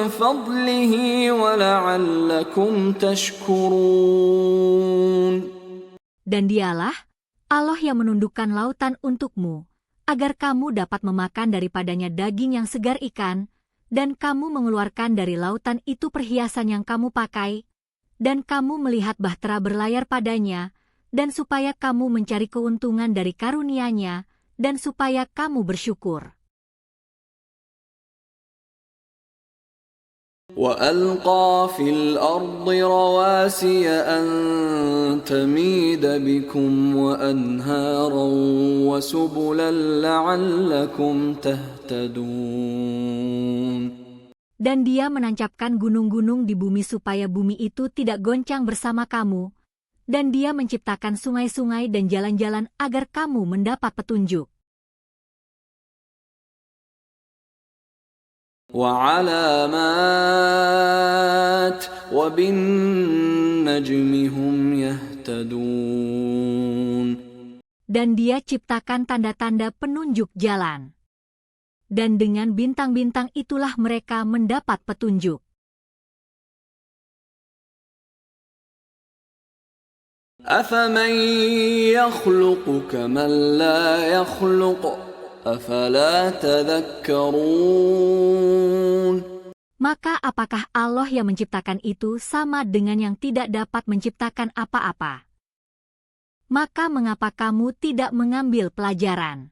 S1: فضله ولعلكم تشكرون.
S2: Dan Dialah Allah yang menundukkan lautan untukmu, agar kamu dapat memakan daripadanya daging yang segar ikan, dan kamu mengeluarkan dari lautan itu perhiasan yang kamu pakai, dan kamu melihat bahtera berlayar padanya, dan supaya kamu mencari keuntungan dari karunia-Nya, dan supaya kamu bersyukur.
S1: وَأَلْقَى فِي الْأَرْضِ رَوَاسِيَ أَن تَمِيدَ بِكُمْ وَأَنْهَارًا وَسُبُلًا لَعَلَّكُمْ تَهْتَدُونَ.
S2: Dan Dia menancapkan gunung-gunung di bumi supaya bumi itu tidak goncang bersama kamu, dan Dia menciptakan sungai-sungai dan jalan-jalan agar kamu mendapat petunjuk.
S1: وَعَلَامَاتٍ وَبِالنَّجْمِ هُمْ يَهْتَدُونَ.
S2: Dan Dia ciptakan tanda-tanda penunjuk jalan. Dan dengan bintang-bintang itulah mereka mendapat petunjuk.
S1: أَفَمَن يَخْلُقُ كَمَن لَّا يَخْلُقُ أَفَلَا تَذَكَّرُونَ.
S2: Maka apakah Allah yang menciptakan itu sama dengan yang tidak dapat menciptakan apa-apa? Maka mengapa kamu tidak mengambil pelajaran?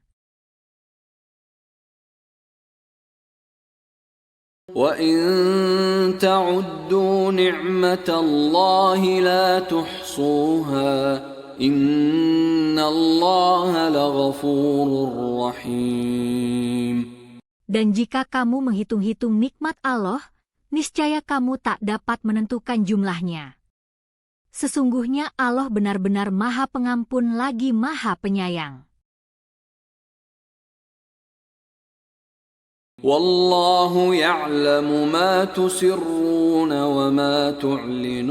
S1: وَإِن تَعُدُّوا نِعْمَةَ اللَّهِ لَا تُحْصُوهَا إِنَّ اللَّهَ لَغَفُورٌ رَّحِيمٌ.
S2: Dan jika kamu menghitung-hitung nikmat Allah, niscaya kamu tak dapat menentukan jumlahnya. Sesungguhnya Allah benar-benar Maha Pengampun lagi Maha Penyayang.
S1: Wallahu ya'lamu ma tusirruna wa ma tu'linun.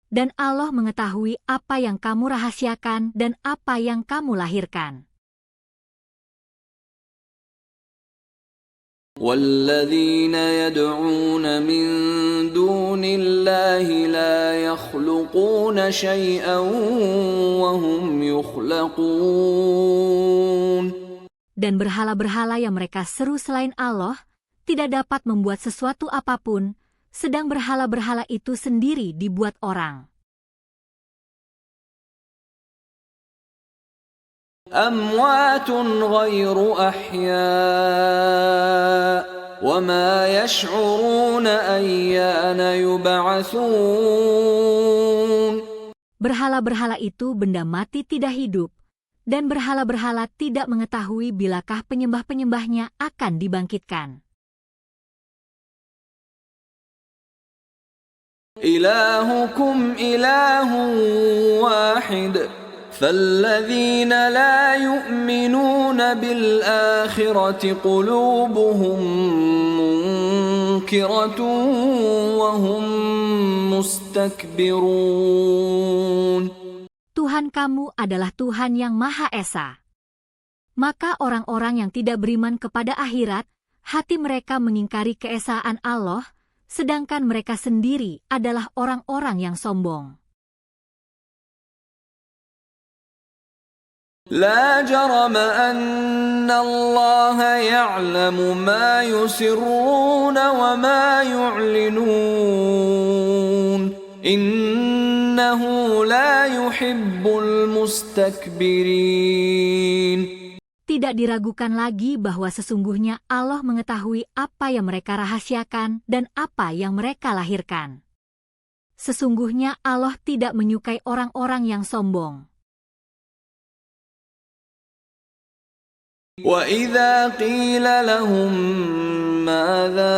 S2: Dan Allah mengetahui apa yang kamu rahasiakan dan apa yang kamu lahirkan.
S1: وَالَّذِينَ يَدْعُونَ مِن دُونِ اللَّهِ لَا يَخْلُقُونَ شَيْئًا وَهُمْ يُخْلَقُونَ.
S2: Dan berhala-berhala yang mereka seru selain Allah tidak dapat membuat sesuatu apapun, sedang berhala-berhala itu sendiri dibuat orang.
S1: أَمْوَاتٌ غَيْرُ أَحْيَاءٍ وَمَا يَشْعُرُونَ أَيَّانَ يُبْعَثُونَ.
S2: Berhala-berhala itu benda mati tidak hidup, dan berhala-berhala tidak mengetahui bilakah penyembah-penyembahnya akan dibangkitkan.
S1: إِلَٰهُكُمْ إِلَٰهٌ وَاحِدٌ فَالَّذِينَ لَا يُؤْمِنُونَ بِالْآخِرَةِ قُلُوبُهُم مُّنكِرَةٌ وَهُم مُّسْتَكْبِرُونَ.
S2: Tuhan kamu adalah Tuhan yang Maha Esa. Maka orang-orang yang tidak beriman kepada akhirat, hati mereka mengingkari keesaan Allah, sedangkan mereka sendiri adalah orang-orang yang sombong.
S1: لا جرم أن الله يعلم ما يسرون وما يعلنون إنه لا يحب المستكبرين.
S2: Tidak diragukan lagi bahwa sesungguhnya Allah mengetahui apa yang mereka rahasiakan dan apa yang mereka lahirkan. Sesungguhnya Allah tidak menyukai orang-orang yang sombong.
S1: وَإِذَا قِيلَ لَهُم مَّاذَا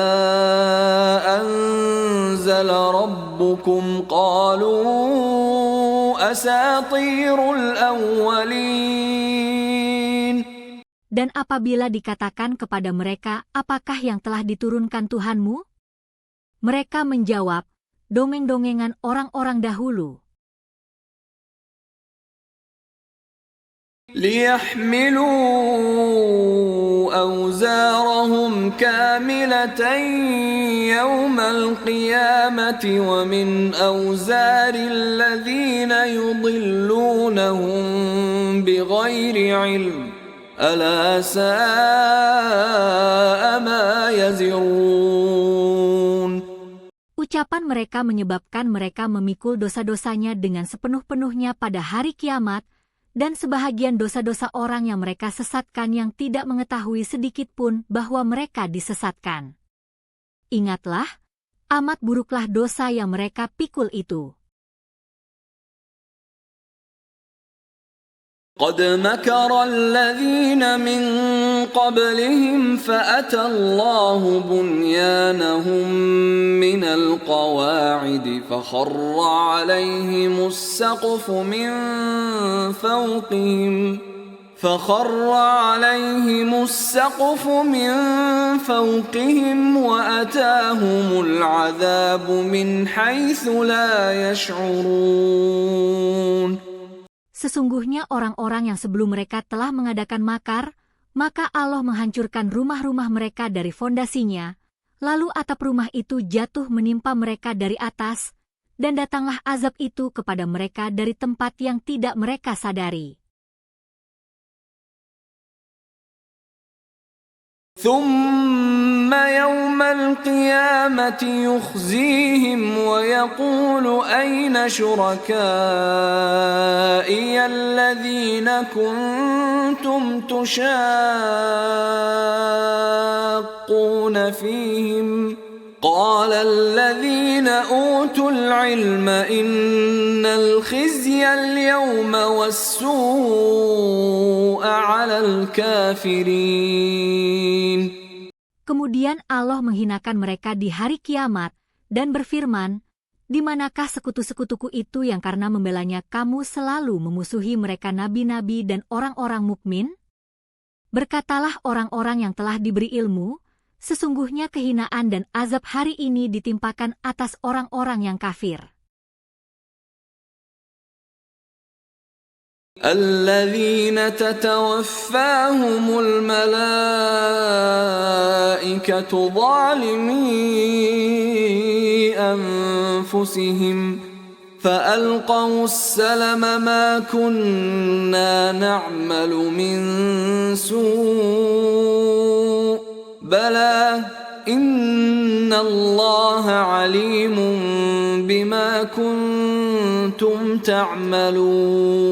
S1: أَنزَلَ رَبُّكُمْ قَالُوا أَسَاطِيرُ الْأَوَّلِينَ.
S2: Dan apabila dikatakan kepada mereka, apakah yang telah diturunkan Tuhanmu? Mereka menjawab, dongeng-dongengan orang-orang dahulu.
S1: لِيَحْمِلُوا أَوْزَارَهُمْ كَامِلَةً يَوْمَ الْقِيَامَةِ وَمِنْ أَوْزَارِ الَّذِينَ يُضِلُّونَهُم بِغَيْرِ عِلْمٍ أَلَا سَاءَ مَا يَزِرُونَ.
S2: Ucapan mereka menyebabkan mereka memikul dosa-dosanya dengan sepenuh-penuhnya pada hari kiamat, dan sebahagian dosa-dosa orang yang mereka sesatkan yang tidak mengetahui sedikit pun bahwa mereka disesatkan. Ingatlah, amat buruklah dosa yang mereka pikul itu.
S1: قَدْ مَكَرَ الَّذِينَ مِن قَبْلِهِمْ فَأَتَى اللَّهُ بُنْيَانَهُم مِّنَ الْقَوَاعِدِ فَخَرَّ عَلَيْهِمُ السَّقْفُ مِن فَوْقِهِمْ وَأَتَاهُمُ الْعَذَابُ مِنْ حَيْثُ لَا يَشْعُرُونَ.
S2: Sesungguhnya orang-orang yang sebelum mereka telah mengadakan makar, maka Allah menghancurkan rumah-rumah mereka dari fondasinya, lalu atap rumah itu jatuh menimpa mereka dari atas, dan datanglah azab itu kepada mereka dari tempat yang tidak mereka sadari.
S1: ثم يوم القيامة يخزيهم ويقول أين شركائي الذين كنتم تشاقون فيهم قال الذين أوتوا العلم إن الخزي اليوم والسوء على الكافرين.
S2: Kemudian Allah menghinakan mereka di hari kiamat dan berfirman, "Di manakah sekutu-sekutuku itu yang karena membelanya kamu selalu memusuhi mereka nabi-nabi dan orang-orang mukmin? Berkatalah orang-orang yang telah diberi ilmu, sesungguhnya kehinaan dan azab hari ini ditimpakan atas orang-orang yang kafir.
S1: الذين تتوفاهم الملائكة ظالمي أنفسهم فألقوا السلم ما كنا نعمل من سوء بلى إن الله عليم بما كنتم تعملون.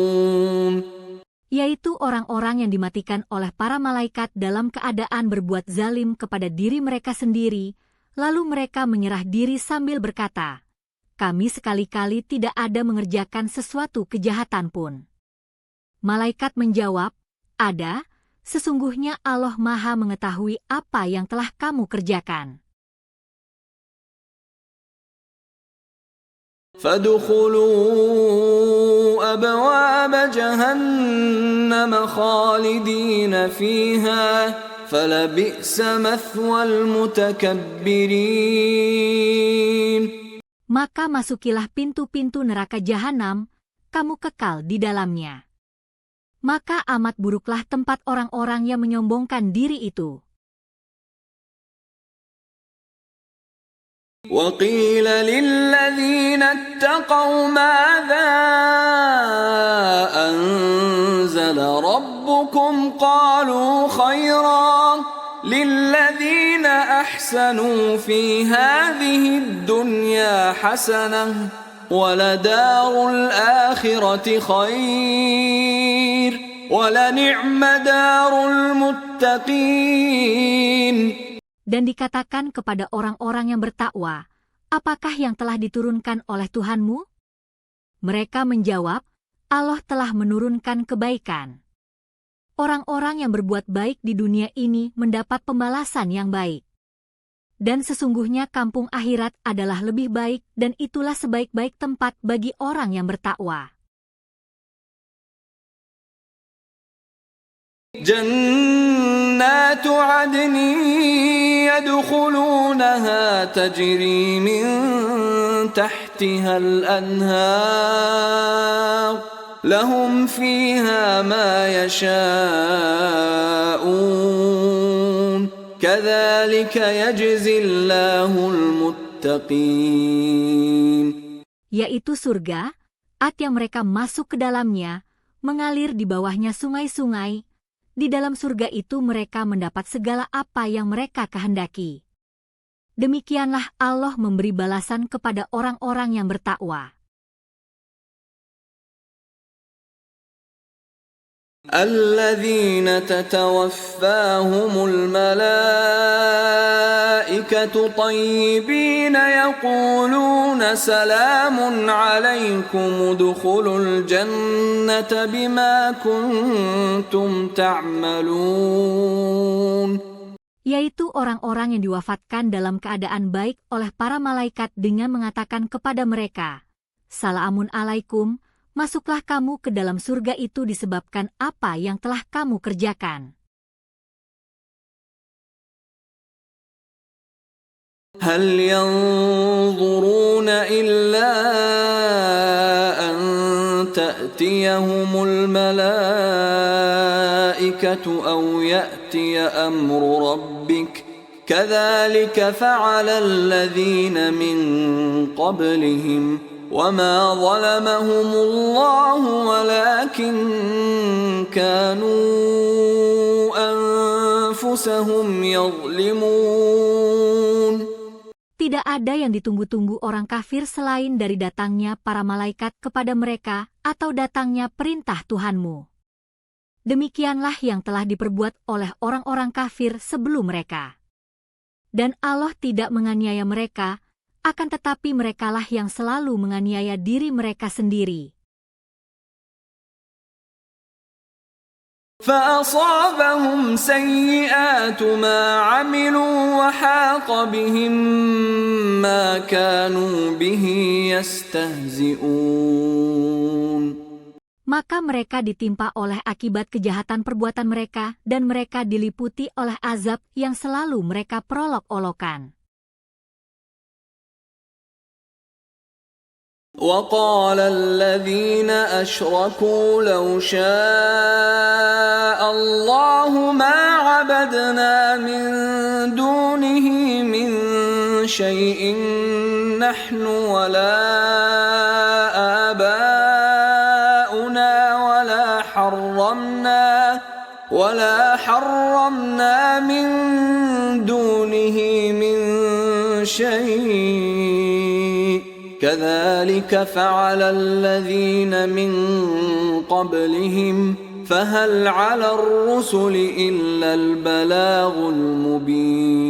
S2: Yaitu orang-orang yang dimatikan oleh para malaikat dalam keadaan berbuat zalim kepada diri mereka sendiri, lalu mereka menyerah diri sambil berkata, "Kami sekali-kali tidak ada mengerjakan sesuatu kejahatan pun." Malaikat menjawab, "Ada, sesungguhnya Allah Maha mengetahui apa yang telah kamu kerjakan."
S1: فادخلوا أبواب جهنم خالدين فيها فلبئس مثوى المتكبرين.
S2: Maka masukilah pintu-pintu neraka jahanam, kamu kekal di dalamnya. Maka amat buruklah tempat orang-orang yang menyombongkan diri itu.
S1: وقيل للذين اتقوا ماذا أنزل ربكم قالوا خيرا للذين أحسنوا في هذه الدنيا حسنة ولدار الآخرة خير ولنعم دار المتقين.
S2: Dan dikatakan kepada orang-orang yang bertakwa, apakah yang telah diturunkan oleh Tuhanmu? Mereka menjawab, Allah telah menurunkan kebaikan. Orang-orang yang berbuat baik di dunia ini mendapat pembalasan yang baik. Dan sesungguhnya kampung akhirat adalah lebih baik dan itulah sebaik-baik tempat bagi orang yang bertakwa.
S1: جنات عدن يدخلونها تجري من تحتها الأنهار لهم فيها ما يشاءون كذلك يجزي الله المتقين.
S2: Yaitu surga, yang mereka masuk ke dalamnya, mengalir di bawahnya sungai-sungai. Di dalam surga itu mereka mendapat segala apa yang mereka kehendaki. Demikianlah Allah memberi balasan kepada orang-orang yang bertakwa.
S1: الذين تتوفاهم الملائكة طيبين يقولون سلام عليكم ادخلوا الجنة بما كنتم تعملون.
S2: Yaitu orang-orang yang diwafatkan dalam keadaan baik oleh para malaikat dengan mengatakan kepada mereka, "Salamun alaikum, masuklah kamu ke dalam surga itu disebabkan apa yang telah kamu kerjakan."
S1: هل ينظرون إلا أن تأتيهم الملائكة أو يأتي أمر ربك كذلك فعل الذين من قبلهم وما ظلمهم الله ولكن كانوا أنفسهم يظلمون.
S2: Tidak ada yang ditunggu-tunggu orang kafir selain dari datangnya para malaikat kepada mereka atau datangnya perintah Tuhanmu. Demikianlah yang telah diperbuat oleh orang-orang kafir sebelum mereka. Dan Allah tidak menganiaya mereka, akan tetapi merekalah yang selalu menganiaya diri mereka sendiri.
S1: فأصابهم سيئات ما عملوا وحاق بهم ما كانوا به يستهزئون.
S2: Maka mereka ditimpa oleh akibat kejahatan perbuatan mereka dan mereka diliputi oleh azab yang selalu mereka perolok-olokan.
S1: وقال الذين أشركوا لو شاء الله ما عبدنا من دونه من شيء نحن ولا آباؤنا ولا حرمنا من دونه من شيء كذلك فعل الذين من قبلهم فهل على الرسل إلا البلاغ المبين.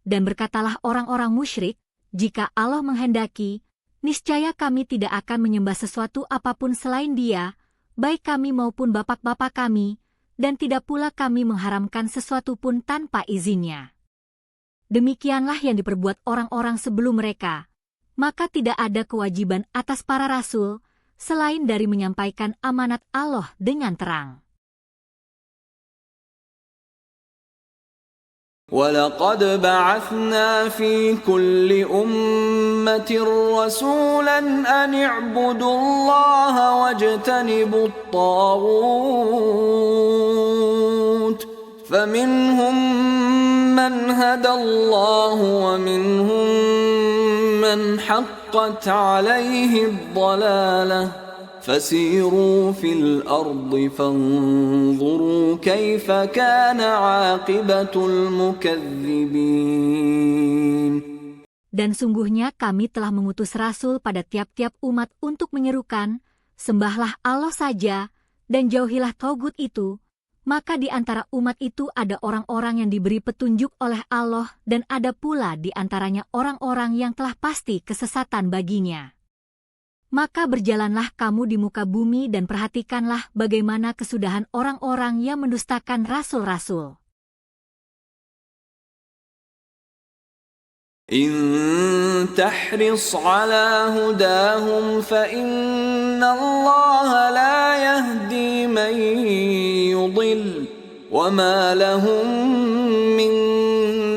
S2: Dan berkatalah orang-orang musyrik, jika Allah menghendaki, niscaya kami tidak akan menyembah sesuatu apapun selain Dia, baik kami maupun bapak-bapak kami, dan tidak pula kami mengharamkan sesuatu pun tanpa izinnya. Demikianlah yang diperbuat orang-orang sebelum mereka. Maka tidak ada kewajiban atas para rasul, selain dari menyampaikan amanat Allah dengan terang.
S1: وَلَقَدْ بَعَثْنَا فِي كُلِّ أُمَّةٍ رَّسُولًا أَنِ اعْبُدُوا اللَّهَ وَاجْتَنِبُوا الطَّاغُوتَ فَمِنْهُم مَّنْ هَدَى اللَّهُ وَمِنْهُم مَّنْ حَقَّتْ عَلَيْهِ الضَّلَالَةُ فَسِيرُوا فِي الْأَرْضِ فَانظُرُوا كَيْفَ كَانَ عَاقِبَةُ الْمُكَذِّبِينَ.
S2: Dan sungguhnya kami telah mengutus rasul pada tiap-tiap umat untuk menyerukan, sembahlah Allah saja, dan jauhilah togut itu. Maka di antara umat itu ada orang-orang yang diberi petunjuk oleh Allah dan ada pula di antaranya orang-orang yang telah pasti kesesatan baginya. Maka berjalanlah kamu di muka bumi dan perhatikanlah bagaimana kesudahan orang-orang yang mendustakan rasul-rasul.
S1: إن تحرص على هداهم فإن الله لا يهدي من يضل وما لهم من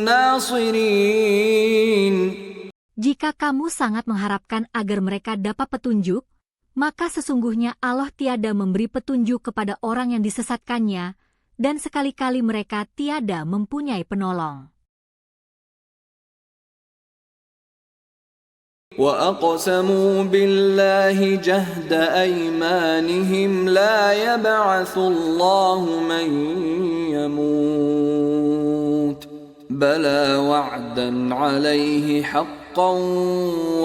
S1: ناصرين.
S2: Jika kamu sangat mengharapkan agar mereka dapat petunjuk, maka sesungguhnya Allah tiada memberi petunjuk kepada orang yang disesatkannya, dan sekali-kali mereka tiada mempunyai penolong.
S1: وَأَقْسَمُوا بِاللَّهِ جَهْدَ أَيْمَانِهِمْ لَا يَبْعَثُ اللَّهُ مَن يَمُوتُ بَلَى وَعْدًا عَلَيْهِ حَقًّا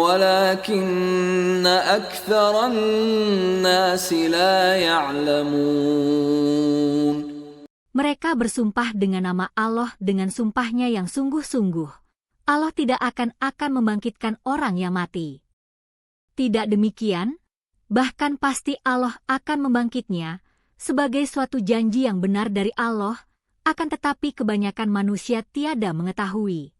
S1: وَلَكِنَّ أَكْثَرَ النَّاسِ لَا يَعْلَمُونَ.
S2: Mereka bersumpah dengan nama Allah dengan sumpahnya yang sungguh-sungguh. Allah tidak akan membangkitkan orang yang mati. Tidak demikian, bahkan pasti Allah akan membangkitnya sebagai suatu janji yang benar dari Allah, akan tetapi kebanyakan manusia tiada mengetahui.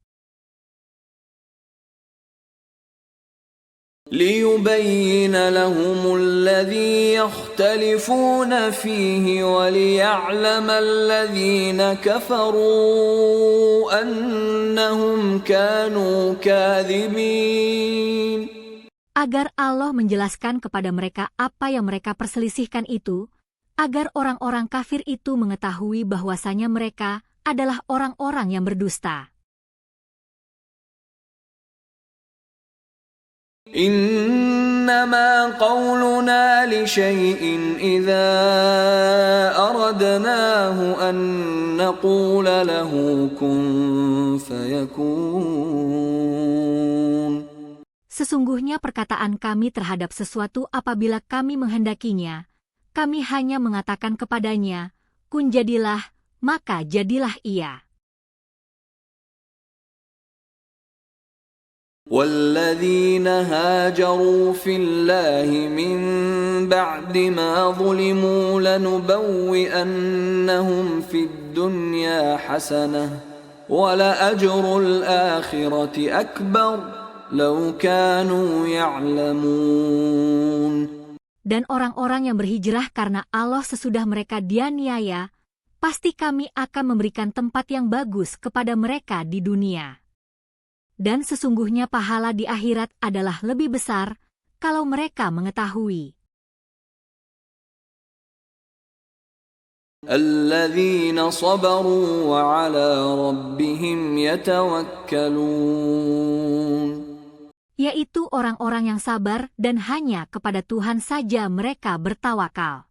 S1: لِيُبَيِّنَ لَهُمُ الَّذِي يَخْتَلِفُونَ فِيهِ وَلِيَعْلَمَ الَّذِينَ كَفَرُوا أَنَّهُمْ كَانُوا كَاذِبِينَ.
S2: Agar Allah menjelaskan kepada mereka apa yang mereka perselisihkan itu, agar orang-orang kafir itu mengetahui bahwasanya mereka adalah orang-orang yang berdusta.
S1: إنما قولنا لشيء إذا أردناه أن نقول له كن فيكون.
S2: Sesungguhnya perkataan kami terhadap sesuatu apabila kami menghendakinya, kami hanya mengatakan kepadanya, kun jadilah, maka jadilah ia.
S1: والذين هاجروا في الله من بعد ما ظلموا لنبوئنهم في الدنيا حسنة ولأجر الآخرة أكبر لو كانوا يعلمون.
S2: Dan orang-orang yang berhijrah karena Allah sesudah mereka dianiaya, pasti kami akan memberikan tempat yang bagus kepada mereka di dunia. Dan sesungguhnya pahala di akhirat adalah lebih besar kalau mereka mengetahui.
S1: الذين صبروا وعلى ربهم يتوكلون.
S2: Yaitu orang-orang yang sabar dan hanya kepada Tuhan saja mereka bertawakal.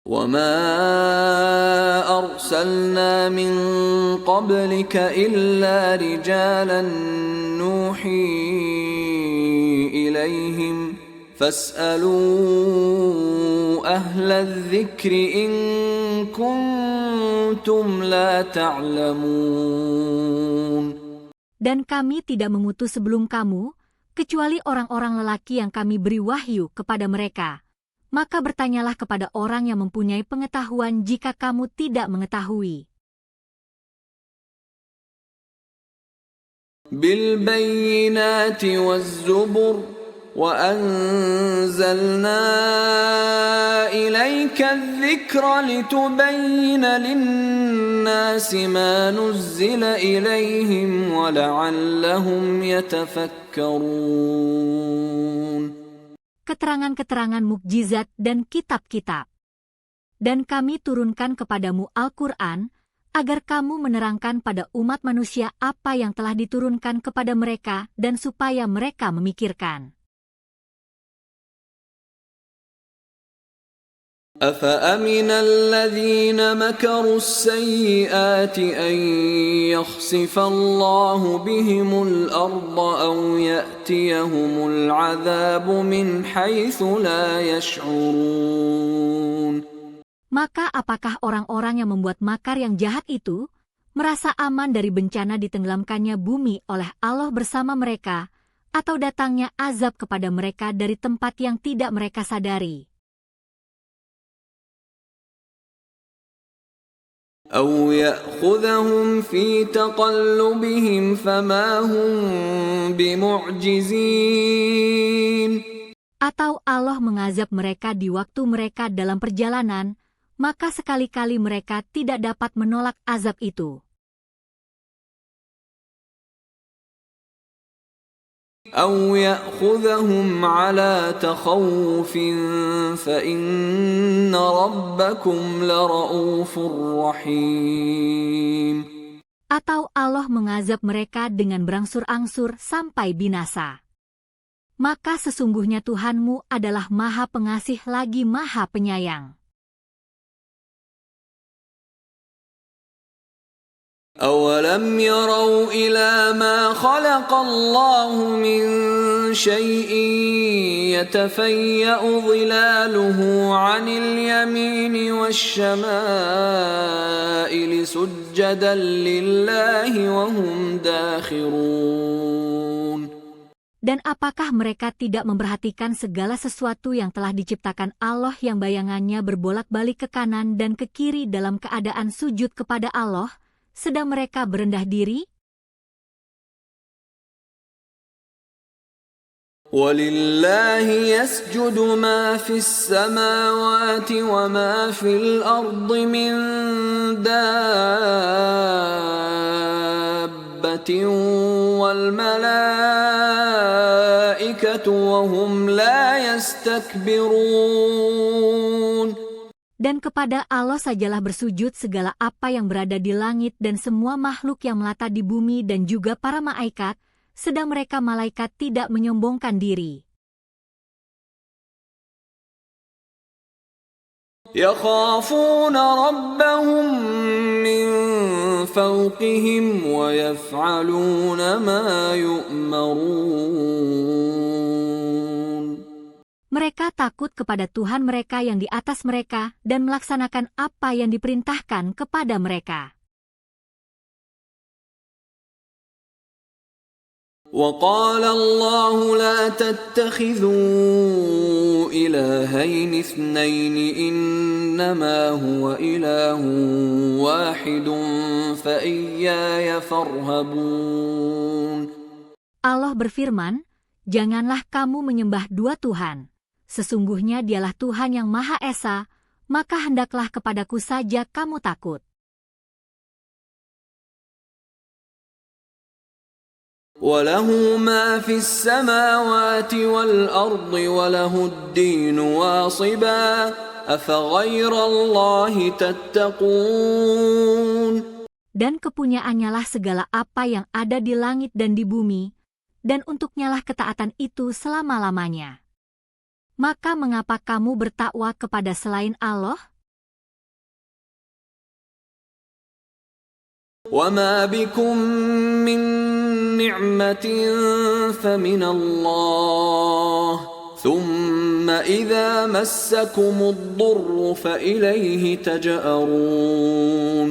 S1: وما أرسلنا من قبلك إلا رجالا نوحي إليهم فاسألوا أهل الذكر إن كنتم لا تعلمون.
S2: Dan kami tidak mengutus sebelum kamu, kecuali orang-orang lelaki yang kami beri wahyu kepada mereka. Maka bertanyalah kepada orang yang mempunyai pengetahuan jika kamu tidak mengetahui.
S1: بالبينات والزبر وأنزلنا إليك الذكر لتبين للناس ما نزل إليهم ولعلهم يتفكرون.
S2: Keterangan-keterangan mukjizat dan kitab-kitab. Dan kami turunkan kepadamu Al-Quran, agar kamu menerangkan pada umat manusia apa yang telah diturunkan kepada mereka dan supaya mereka memikirkan.
S1: أفأمن الذين مكروا السيئات أن يخسف الله بهم الأرض أو يأتيهم العذاب من حيث لا يشعرون.
S2: Maka apakah orang-orang yang membuat makar yang jahat itu merasa aman dari bencana ditenggelamkannya bumi oleh Allah bersama mereka, atau datangnya azab kepada mereka dari tempat yang tidak mereka sadari?
S1: أو يأخذهم في تقلبهم فما هم بمعجزين.
S2: Atau Allah mengazab mereka di waktu mereka dalam perjalanan, maka sekali-kali mereka tidak dapat menolak azab itu.
S1: أو يأخذهم على تخوف فإن ربكم لرؤوف رحيم.
S2: Atau Allah mengazab mereka dengan berangsur-angsur sampai binasa. Maka sesungguhnya Tuhanmu adalah Maha Pengasih lagi Maha Penyayang.
S1: أولم يروا إلى ما خلق الله من شيء يتفيأ ظلاله عن اليمين والشمائل سجدا لله وهم داخرون.
S2: Dan apakah mereka tidak memperhatikan segala sesuatu yang telah diciptakan Allah yang bayangannya berbolak-balik ke kanan dan ke kiri dalam keadaan sujud kepada Allah, sedang mereka berendah diri?
S1: وَلِلَّهِ يَسْجُدُ مَا فِي السَّمَاوَاتِ وَمَا فِي الْأَرْضِ مِنْ دَابَّةٍ وَالْمَلَائِكَةُ وَهُمْ لَا يَسْتَكْبِرُونَ.
S2: Dan kepada Allah sajalah bersujud segala apa yang berada di langit dan semua makhluk yang melata di bumi dan juga para malaikat, sedang mereka malaikat tidak menyombongkan diri.
S1: يخافون ربهم من فوقهم ويفعلون ما يؤمرون.
S2: Mereka takut kepada Tuhan mereka yang di atas mereka dan melaksanakan apa yang diperintahkan kepada mereka.
S1: وقال الله لا تتخذوا إلهين اثنين إنما هو إله واحد فإياي فارهبون.
S2: Allah berfirman, janganlah kamu menyembah dua Tuhan. Sesungguhnya dialah Tuhan yang Maha Esa, maka hendaklah kepadaku saja kamu takut.
S1: وله ما في السماوات والأرض وله الدين واصبا أفغير الله تتقون.
S2: Dan kepunyaannya lah segala apa yang ada di langit dan di bumi, dan untuknya lah ketaatan itu selama-lamanya. Maka mengapa kamu bertakwa kepada selain Allah?
S1: وما بكم من نعمة فمن الله ثم إذا مسكم الضر فإليه تجأرون.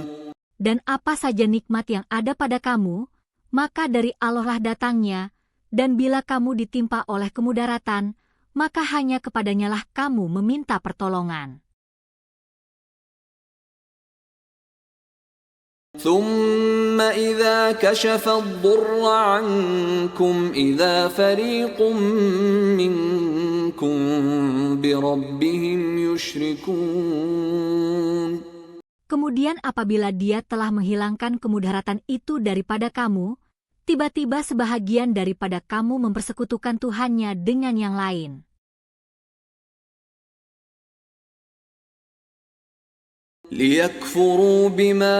S2: Dan apa saja nikmat yang ada pada kamu, maka dari Allah lah datangnya, dan bila kamu ditimpa oleh kemudaratan, maka hanya kepadanya lah kamu meminta pertolongan.
S1: ثم إذا كشف الضر عنكم إذا فريق منكم بربهم يشركون.
S2: Kemudian apabila dia telah menghilangkan kemudaratan itu daripada kamu, tiba-tiba sebahagian daripada kamu mempersekutukan Tuhannya dengan yang lain.
S1: ليكفروا بما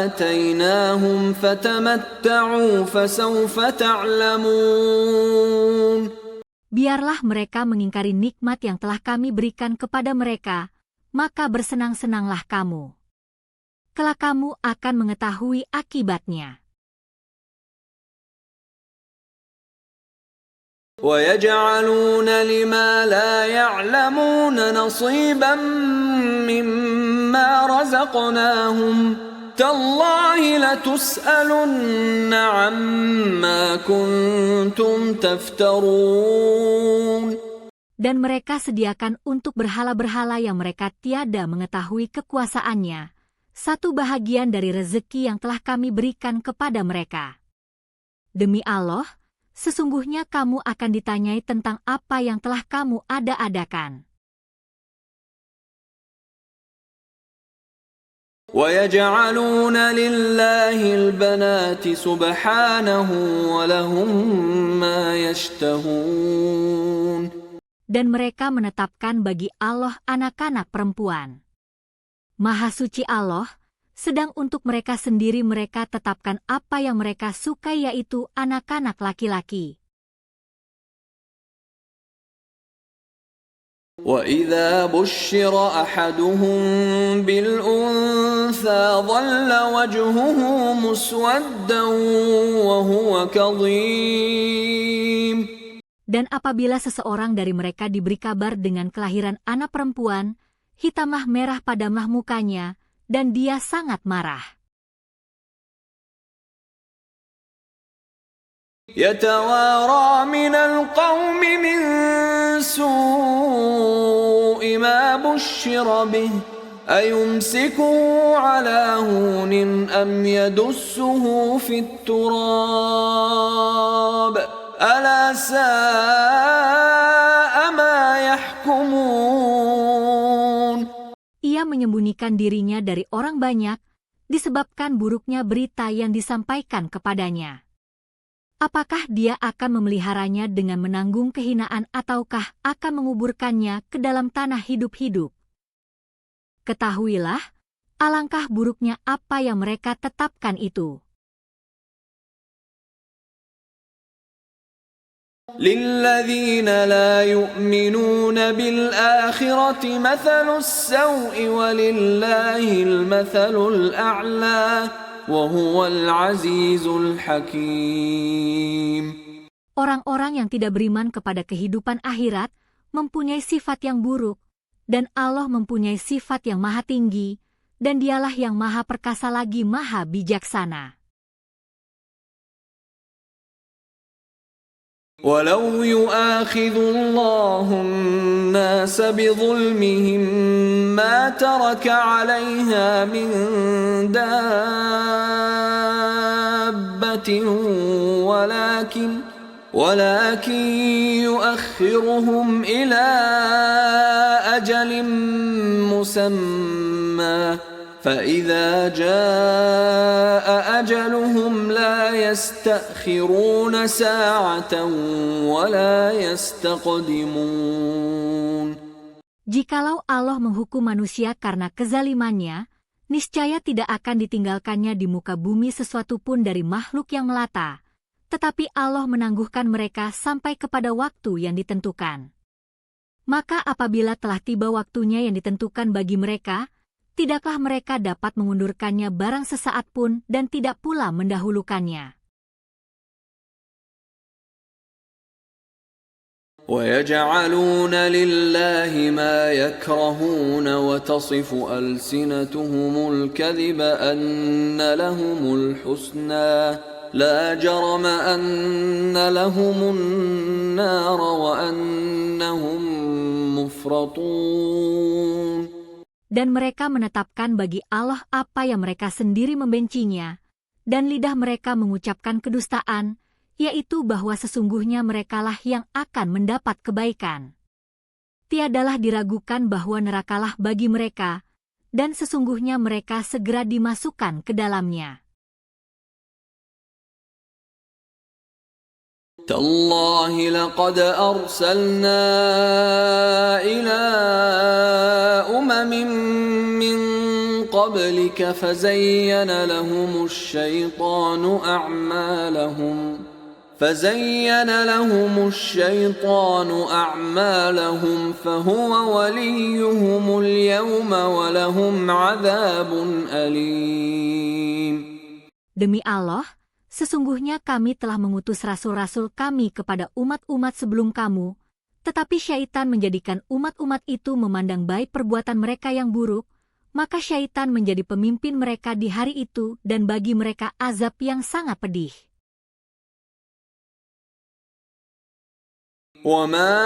S1: آتيناهم فتمتعوا فسوف تعلمون.
S2: Biarlah mereka mengingkari nikmat yang telah kami berikan kepada mereka, maka bersenang-senanglah kamu. Kelak kamu akan mengetahui akibatnya.
S1: وَيَجْعَلُونَ لِمَا لَا يَعْلَمُونَ نَصِيبًا مِّمَّا رَزَقْنَاهُمْ تَاللَّهِ لَتُسْأَلُنَّ عَمَّا كُنتُمْ تَفْتَرُونَ.
S2: Dan mereka sediakan untuk berhala-berhala yang mereka tiada mengetahui kekuasaannya, satu bahagian dari rezeki yang telah kami berikan kepada mereka. Demi Allah, sesungguhnya kamu akan ditanyai tentang apa yang telah kamu ada-adakan.
S1: وَيَجْعَلُونَ لِلَّهِ الْبَنَاتِ سُبْحَانَهُ وَلَهُم مَّا يَشْتَهُونَ.
S2: Dan mereka menetapkan bagi Allah anak-anak perempuan. Maha suci Allah, sedang untuk mereka sendiri mereka tetapkan apa yang mereka sukai, yaitu anak-anak laki-laki.
S1: وَإِذَا بُشِّرَ أَحَدُهُم بِالْأُنثَىٰ ظَلَّ وَجْهُهُ مُسْوَدًّا وَهُوَ كَظِيمٌ.
S2: Dan apabila seseorang dari mereka diberi kabar dengan kelahiran anak perempuan, hitamlah merah padamlah mukanya, dan dia sangat marah.
S1: يَتَوَارَى مِنَ الْقَوْمِ مِنْ سُوءِ مَا بُشِّرَ بِهِ أَيُمْسِكُهُ عَلَىٰ هُونٍ أَمْ يَدُسُّهُ فِي التُّرَابِ أَلَا سَاءَ مَا يَحْكُمُونَ.
S2: Ia menyembunyikan dirinya dari orang banyak, disebabkan buruknya berita yang disampaikan kepadanya. Apakah dia akan memeliharanya dengan menanggung kehinaan ataukah akan menguburkannya ke dalam tanah hidup-hidup? Ketahuilah, alangkah buruknya apa yang mereka tetapkan itu.
S1: للذين لا يؤمنون بالآخرة مثل السوء ولله المثل الأعلى وهو العزيز الحكيم.
S2: Orang-orang yang tidak beriman kepada kehidupan akhirat mempunyai sifat yang buruk, dan Allah mempunyai sifat yang maha tinggi, dan dialah yang maha perkasa lagi maha bijaksana.
S1: ولو يؤاخذ الله الناس بظلمهم ما ترك عليها من دابة ولكن يؤخرهم إلى أجل مسمى فإذا جاء أجلهم لا يستأخرون ساعة ولا يستقدمون.
S2: Jikalau Allah menghukum manusia karena kezalimannya, niscaya tidak akan ditinggalkannya di muka bumi sesuatu pun dari makhluk yang melata, tetapi Allah menangguhkan mereka sampai kepada waktu yang ditentukan. Maka apabila telah tiba waktunya yang ditentukan bagi mereka, tidaklah mereka dapat mengundurkannya barang sesaat pun dan tidak pula mendahulukannya.
S1: وَيَجْعَلُونَ لِلَّهِ مَا يَكْرَهُونَ وَتَصِفُ أَلْسِنَتُهُمُ الْكَذِبَ أَنَّ لَهُمُ الْحُسْنَى لَا جَرَمَ أَنَّ لَهُمُ النَّارَ وَأَنَّهُمْ مُفْرَطُونَ.
S2: Dan mereka menetapkan bagi Allah apa yang mereka sendiri membencinya, dan lidah mereka mengucapkan kedustaan, yaitu bahwa sesungguhnya merekalah yang akan mendapat kebaikan. Tiadalah diragukan bahwa nerakalah bagi mereka, dan sesungguhnya mereka segera dimasukkan ke dalamnya.
S1: تالله لقد أرسلنا إلى أمم من قبلك فزين لهم الشيطان أعمالهم فهو وليهم اليوم ولهم عذاب أليم.
S2: Demi Allah, sesungguhnya kami telah mengutus rasul-rasul kami kepada umat-umat sebelum kamu, tetapi syaitan menjadikan umat-umat itu memandang baik perbuatan mereka yang buruk, maka syaitan menjadi pemimpin mereka di hari itu dan bagi mereka azab yang sangat pedih.
S1: وَمَا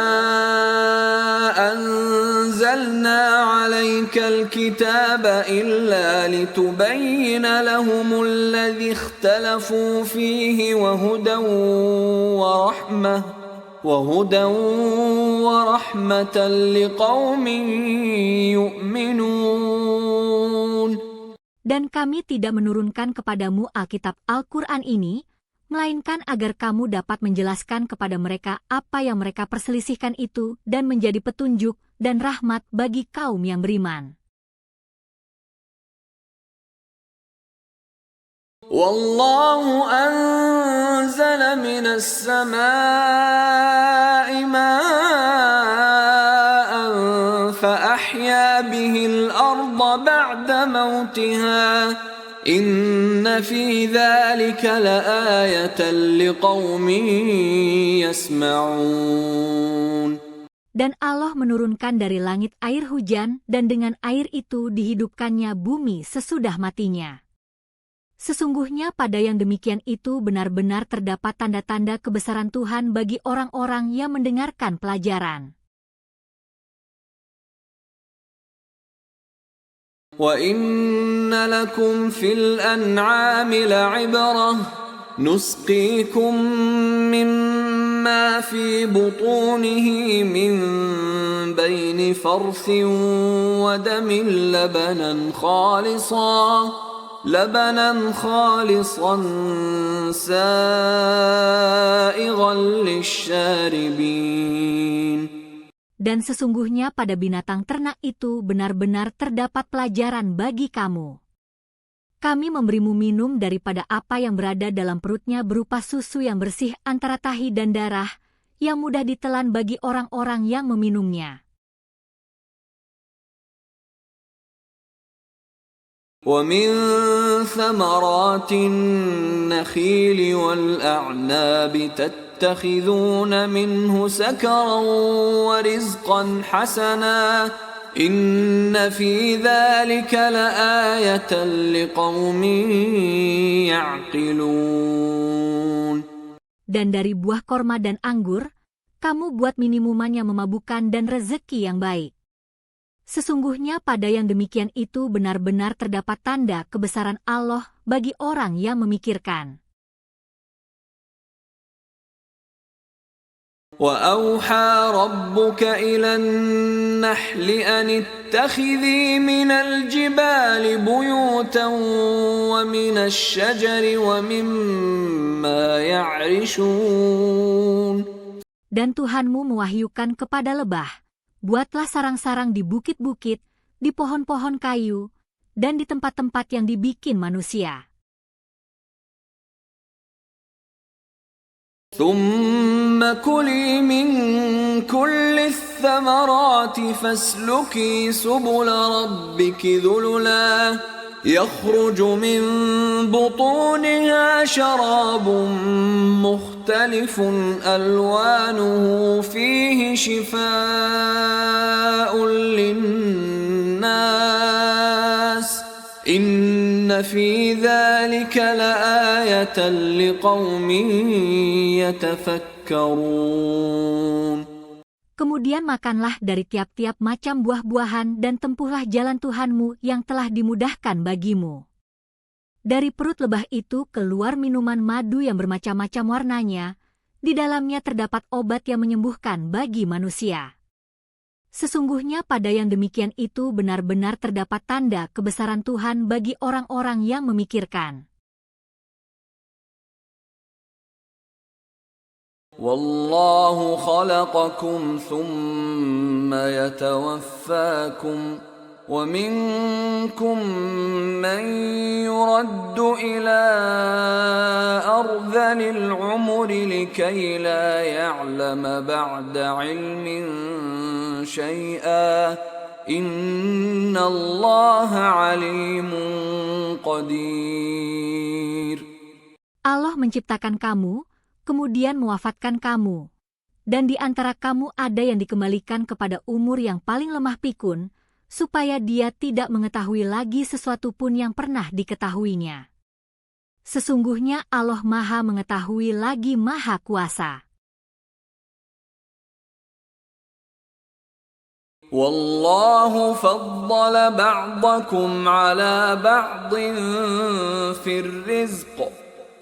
S1: أَنزَلْنَا عَلَيْكَ الْكِتَابَ إِلَّا لِتُبَيِّنَ لَهُمُ الَّذِي اخْتَلَفُوا فِيهِ وَهُدًى وَرَحْمَةً لِقَوْمٍ يُؤْمِنُونَ.
S2: Dan kami tidak menurunkan kepadamu Alkitab Al-Quran ini, melainkan agar kamu dapat menjelaskan kepada mereka apa yang mereka perselisihkan itu dan menjadi petunjuk dan rahmat bagi kaum yang beriman.
S1: Wallahu anzala minas samaa'i ma'an fa ahya bihil arda ba'da mautiha. Inna fi dzalika laayatan liqaumin yasma'un.
S2: Dan Allah menurunkan dari langit air hujan dan dengan air itu dihidupkannya bumi sesudah matinya. Sesungguhnya pada yang demikian itu benar-benar terdapat tanda-tanda kebesaran Tuhan bagi orang-orang yang mendengarkan pelajaran.
S1: وَإِنَّ لَكُمْ فِي الْأَنْعَامِ لَعِبْرَةً نُسْقِيكُم مِّمَّا فِي بُطُونِهِ مِن بَيْنِ فَرْثٍ وَدَمٍ لَبَنًا خَالِصًا سَائِغًا لِّلشَّارِبِينَ.
S2: Dan sesungguhnya pada binatang ternak itu benar-benar terdapat pelajaran bagi kamu. Kami memberimu minum daripada apa yang berada dalam perutnya berupa susu yang bersih antara tahi dan darah, yang mudah ditelan bagi orang-orang yang meminumnya.
S1: ومن ثمرات النخيل والأعناب تتخذون منه سكرا ورزقا حسنا إن في ذلك لآية لقوم يعقلون.
S2: Dan dari buah korma dan anggur, kamu buat minuman yang memabukkan dan rezeki yang baik. Sesungguhnya pada yang demikian itu benar-benar terdapat tanda kebesaran Allah bagi orang yang memikirkan.
S1: وَأَوْحَى رَبُّكَ إِلَى النَّحْلِ أَنِ اتَّخِذِي مِنَ الْجِبَالِ بُيُوتًا وَمِنَ الشَّجَرِ وَمِمَّا يَعْرِشُونَ.
S2: Dan Tuhanmu mewahyukan kepada lebah, buatlah sarang-sarang di bukit-bukit, di pohon-pohon kayu, dan di tempat-tempat yang dibikin manusia.
S1: ثُمَّ كُلِي مِن كُلِّ الثَّمَرَاتِ فَاسْلُكِي سُبُلَ رَبِّكِ ذُلُلًا يَخْرُجُ مِن بُطُونِهَا شَرَابٌ مُخْتَلِفٌ أَلْوَانُهُ فِيهِ شِفَاءٌ لِلنَّاسِ إِنَّ فِي ذَلِكَ لَآيَةً لِقَوْمٍ يَتَفَكَّرُونَ.
S2: Kemudian makanlah dari tiap-tiap macam buah-buahan dan tempuhlah jalan Tuhanmu yang telah dimudahkan bagimu. Dari perut lebah itu keluar minuman madu yang bermacam-macam warnanya, di dalamnya terdapat obat yang menyembuhkan bagi manusia. Sesungguhnya pada yang demikian itu benar-benar terdapat tanda kebesaran Tuhan bagi orang-orang yang memikirkan.
S1: وَاللَّهُ خَلَقَكُمْ ثُمَّ يَتَوَفَّاكُمْ وَمِنكُم مَّن يُرَدُّ إِلَى أَرْذَلِ الْعُمُرِ لِكَيْ لَا يَعْلَمَ بَعْدَ عِلْمٍ شَيْئًا إِنَّ اللَّهَ عَلِيمٌ قَدِيرٌ.
S2: Allah menciptakan kamu, kemudian mewafatkan kamu. Dan di antara kamu ada yang dikembalikan kepada umur yang paling lemah pikun, supaya dia tidak mengetahui lagi sesuatu pun yang pernah diketahuinya. Sesungguhnya Allah Maha Mengetahui lagi Maha Kuasa.
S1: وَاللَّهُ فَضَّلَ بَعْضَكُمْ عَلَى بَعْضٍ فِي الرِّزْقِ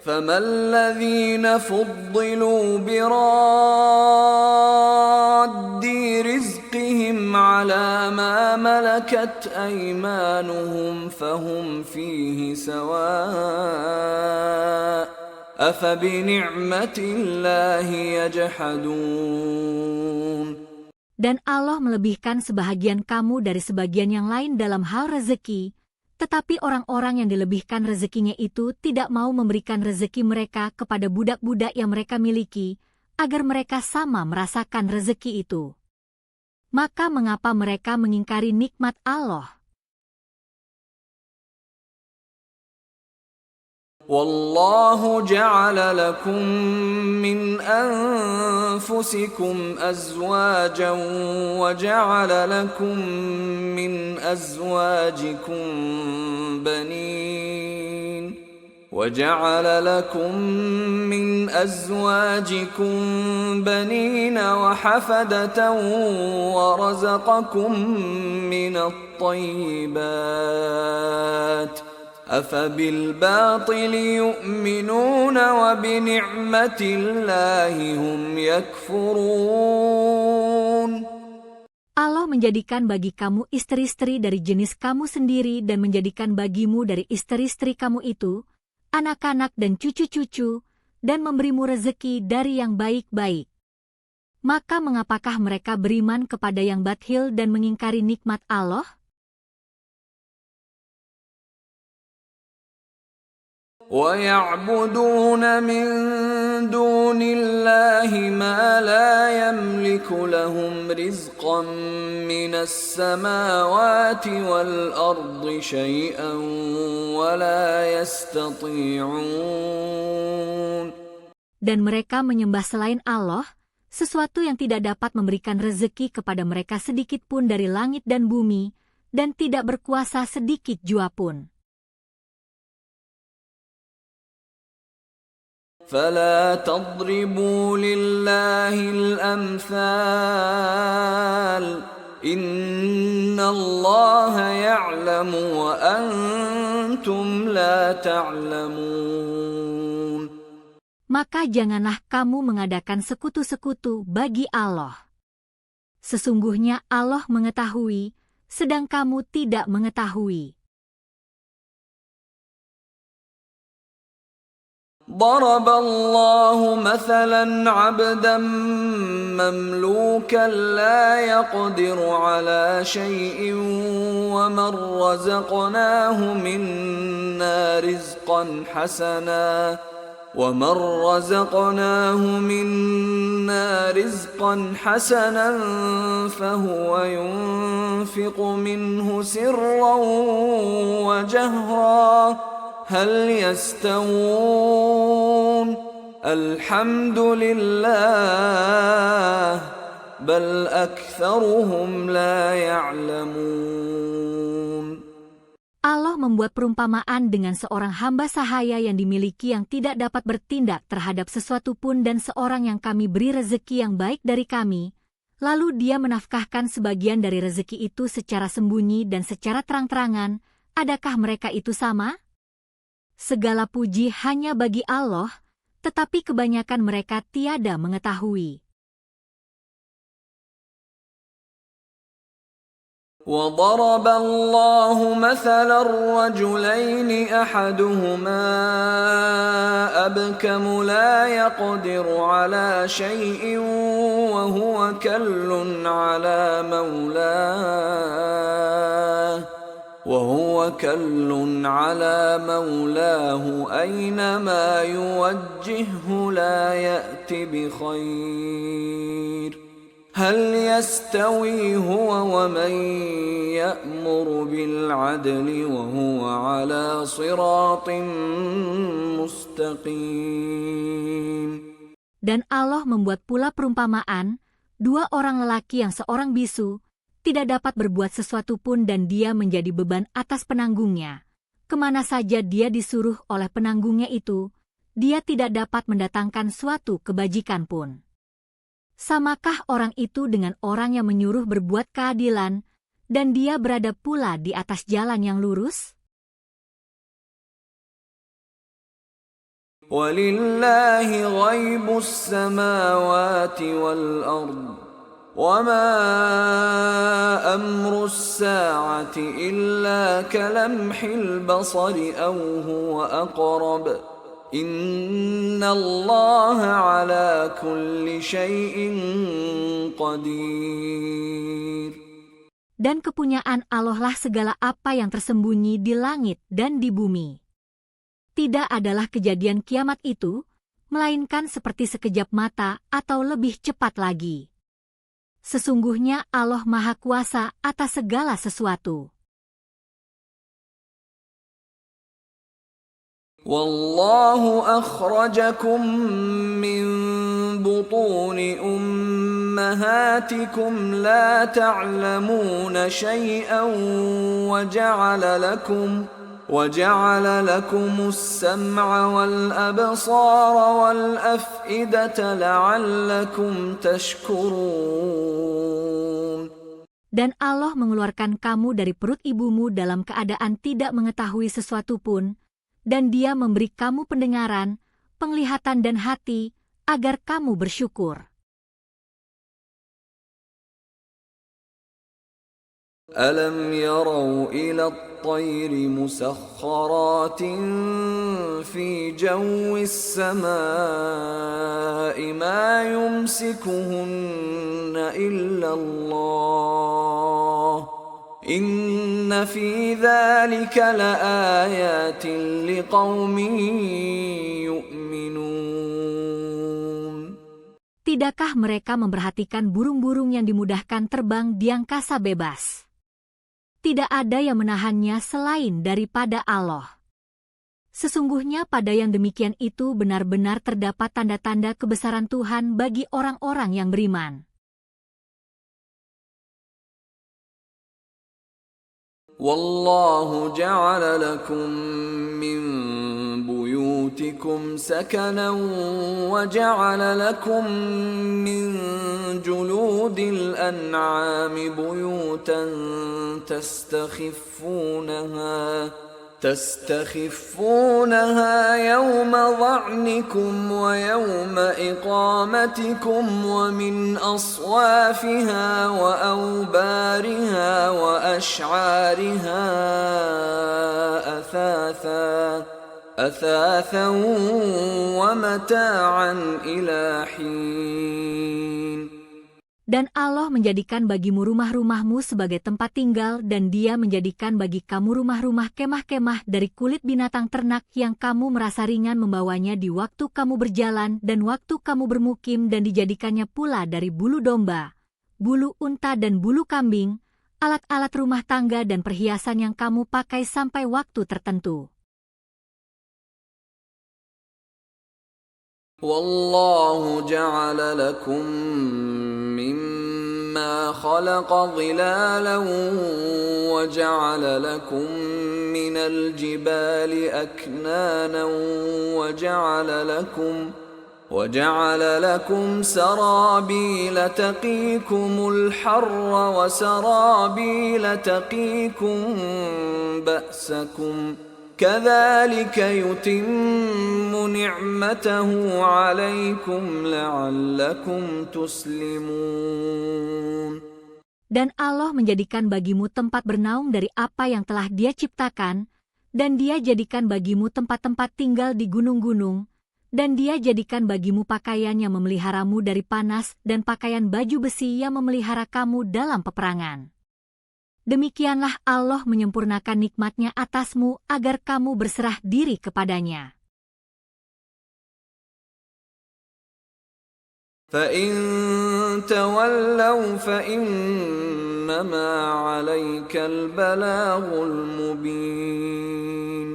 S1: فَمَا الَّذِينَ فُضِّلُوا بِرَادِّ رِزْقِهِمْ عَلَى مَا مَلَكَتْ أَيْمَانُهُمْ فَهُمْ فِيهِ سَوَاءٌ أَفَبِنِعْمَةِ اللَّهِ يَجْحَدُونَ.
S2: Dan Allah melebihkan sebahagian kamu dari sebagian yang lain dalam hal rezeki, tetapi orang-orang yang dilebihkan rezekinya itu tidak mau memberikan rezeki mereka kepada budak-budak yang mereka miliki, agar mereka sama merasakan rezeki itu. Maka mengapa mereka mengingkari nikmat Allah?
S1: وَاللَّهُ جَعَلَ لَكُم مِّنْ أَنفُسِكُمْ أَزْوَاجًا وَجَعَلَ لَكُم مِّنْ أَزْوَاجِكُم بَنِينَ وَحَفَدَةً وَرَزَقَكُم مِّنَ الطَّيِّبَاتِ أَفَبِالْبَاطِلِ يُؤْمِنُونَ وَبِنِعْمَةِ اللَّهِ هُمْ يَكْفُرُونَ.
S2: Allah menjadikan bagi kamu istri-istri dari jenis kamu sendiri dan menjadikan bagimu dari istri-istri kamu itu anak-anak dan cucu-cucu dan memberimu rezeki dari yang baik-baik. Maka mengapakah mereka beriman kepada yang batil dan mengingkari nikmat Allah?
S1: ويعبدون من دون الله ما لا يملك لهم رزقا من السماوات والأرض شيئا ولا يستطيعون.
S2: Dan mereka menyembah selain Allah, sesuatu yang tidak dapat memberikan rezeki kepada mereka sedikit pun dari langit dan bumi, dan tidak berkuasa sedikit jua pun.
S1: فلا تضربوا لله الأمثال إن الله يعلم وأنتم لا تعلمون.
S2: Maka janganlah kamu mengadakan sekutu-sekutu bagi Allah. Sesungguhnya Allah mengetahui, sedang kamu tidak mengetahui.
S1: ضرب الله مثلا عبدا مملوكا لا يقدر على شيء ومن رزقناه منا رزقا حسنا فهو ينفق منه سرا وجهرا هل يستوون الحمد لله بل أكثرهم لا يعلمون.
S2: Allah membuat perumpamaan dengan seorang hamba sahaya yang dimiliki yang tidak dapat bertindak terhadap sesuatu pun dan seorang yang kami beri rezeki yang baik dari kami, lalu dia menafkahkan sebagian dari rezeki itu secara sembunyi dan secara terang-terangan. Adakah mereka itu sama? Segala puji hanya bagi Allah, tetapi kebanyakan mereka tiada mengetahui.
S1: وضرب الله مثلا الرجلين أحدهما أبكم لا يقدر على شيء وهو كل على مولاه أينما يوجهه لا يأت بخير هل يستوي هو ومن يأمر بالعدل وهو على صراط مستقيم.
S2: Dan Allah membuat pula perumpamaan, dua orang lelaki yang seorang bisu, tidak dapat berbuat sesuatu pun dan dia menjadi beban atas penanggungnya. Kemana saja dia disuruh oleh penanggungnya itu, dia tidak dapat mendatangkan suatu kebajikan pun. Samakah orang itu dengan orang yang menyuruh berbuat keadilan, dan dia berada pula di atas jalan yang lurus?
S1: وَلِلَّهِ غَيْبُ السَّمَاوَاتِ وَالْأَرْضِ وَمَا أَمْرُ السَّاعَةِ إِلَّا كَلَمْحِ الْبَصَرِ أَوْ هُوَ أَقْرَبُ Inna Allah ala kulli syai'in qadir.
S2: Dan kepunyaan Allah lah segala apa yang tersembunyi di langit dan di bumi. Tidak adalah kejadian kiamat itu, melainkan seperti sekejap mata atau lebih cepat lagi. Sesungguhnya Allah Maha Kuasa atas segala sesuatu.
S1: والله أخرجكم من بطون أمهاتكم لا تعلمون شيئا وجعل لكم السمع والأبصار والأفئدة لعلكم تشكرون.
S2: Dan Allah mengeluarkan kamu dari perut ibumu dalam keadaan tidak mengetahui sesuatu pun, dan Dia memberi kamu pendengaran, penglihatan dan hati, agar kamu bersyukur.
S1: Alam yarau ila at-tayri musakhkharatin fi jawis samaa'i ma yumsikuhunna illa Allah. إن في ذلك لآيات لقوم يؤمنون.
S2: Tidakkah mereka memperhatikan burung-burung yang dimudahkan terbang di angkasa bebas? Tidak ada yang menahannya selain daripada Allah. Sesungguhnya pada yang demikian itu benar-benar terdapat tanda-tanda kebesaran Tuhan bagi orang-orang yang beriman.
S1: والله جعل لكم من بيوتكم سكنا وجعل لكم من جلود الأنعام بيوتا تستخفونها يوم ظعنكم ويوم إقامتكم ومن أصوافها وأوبارها وأشعارها أثاثا ومتاعا إلى حين.
S2: Dan Allah menjadikan bagimu rumah-rumahmu sebagai tempat tinggal dan Dia menjadikan bagi kamu rumah-rumah kemah-kemah dari kulit binatang ternak yang kamu merasa ringan membawanya di waktu kamu berjalan dan waktu kamu bermukim dan dijadikannya pula dari bulu domba, bulu unta dan bulu kambing, alat-alat rumah tangga dan perhiasan yang kamu pakai sampai waktu tertentu.
S1: والله جعل لكم مما خلق ظلالا وجعل لكم من الجبال أكنانا وجعل لكم سرابيل تقيكم الحر وسرابيل تقيكم بأسكم كذلك يتم نعمته عليكم لعلكم تسلمون.
S2: Dan Allah menjadikan bagimu tempat bernaung dari apa yang telah Dia ciptakan, dan Dia jadikan bagimu tempat-tempat tinggal di gunung-gunung, dan Dia jadikan bagimu pakaian yang memeliharamu dari panas dan pakaian baju besi yang memelihara kamu dalam peperangan. Demikianlah Allah menyempurnakan nikmat-Nya atasmu agar kamu berserah diri kepadanya.
S1: فَإِن تَوَلَّوْا فَإِنَّمَا عَلَيْكَ الْبَلَاغُ الْمُبِينُ.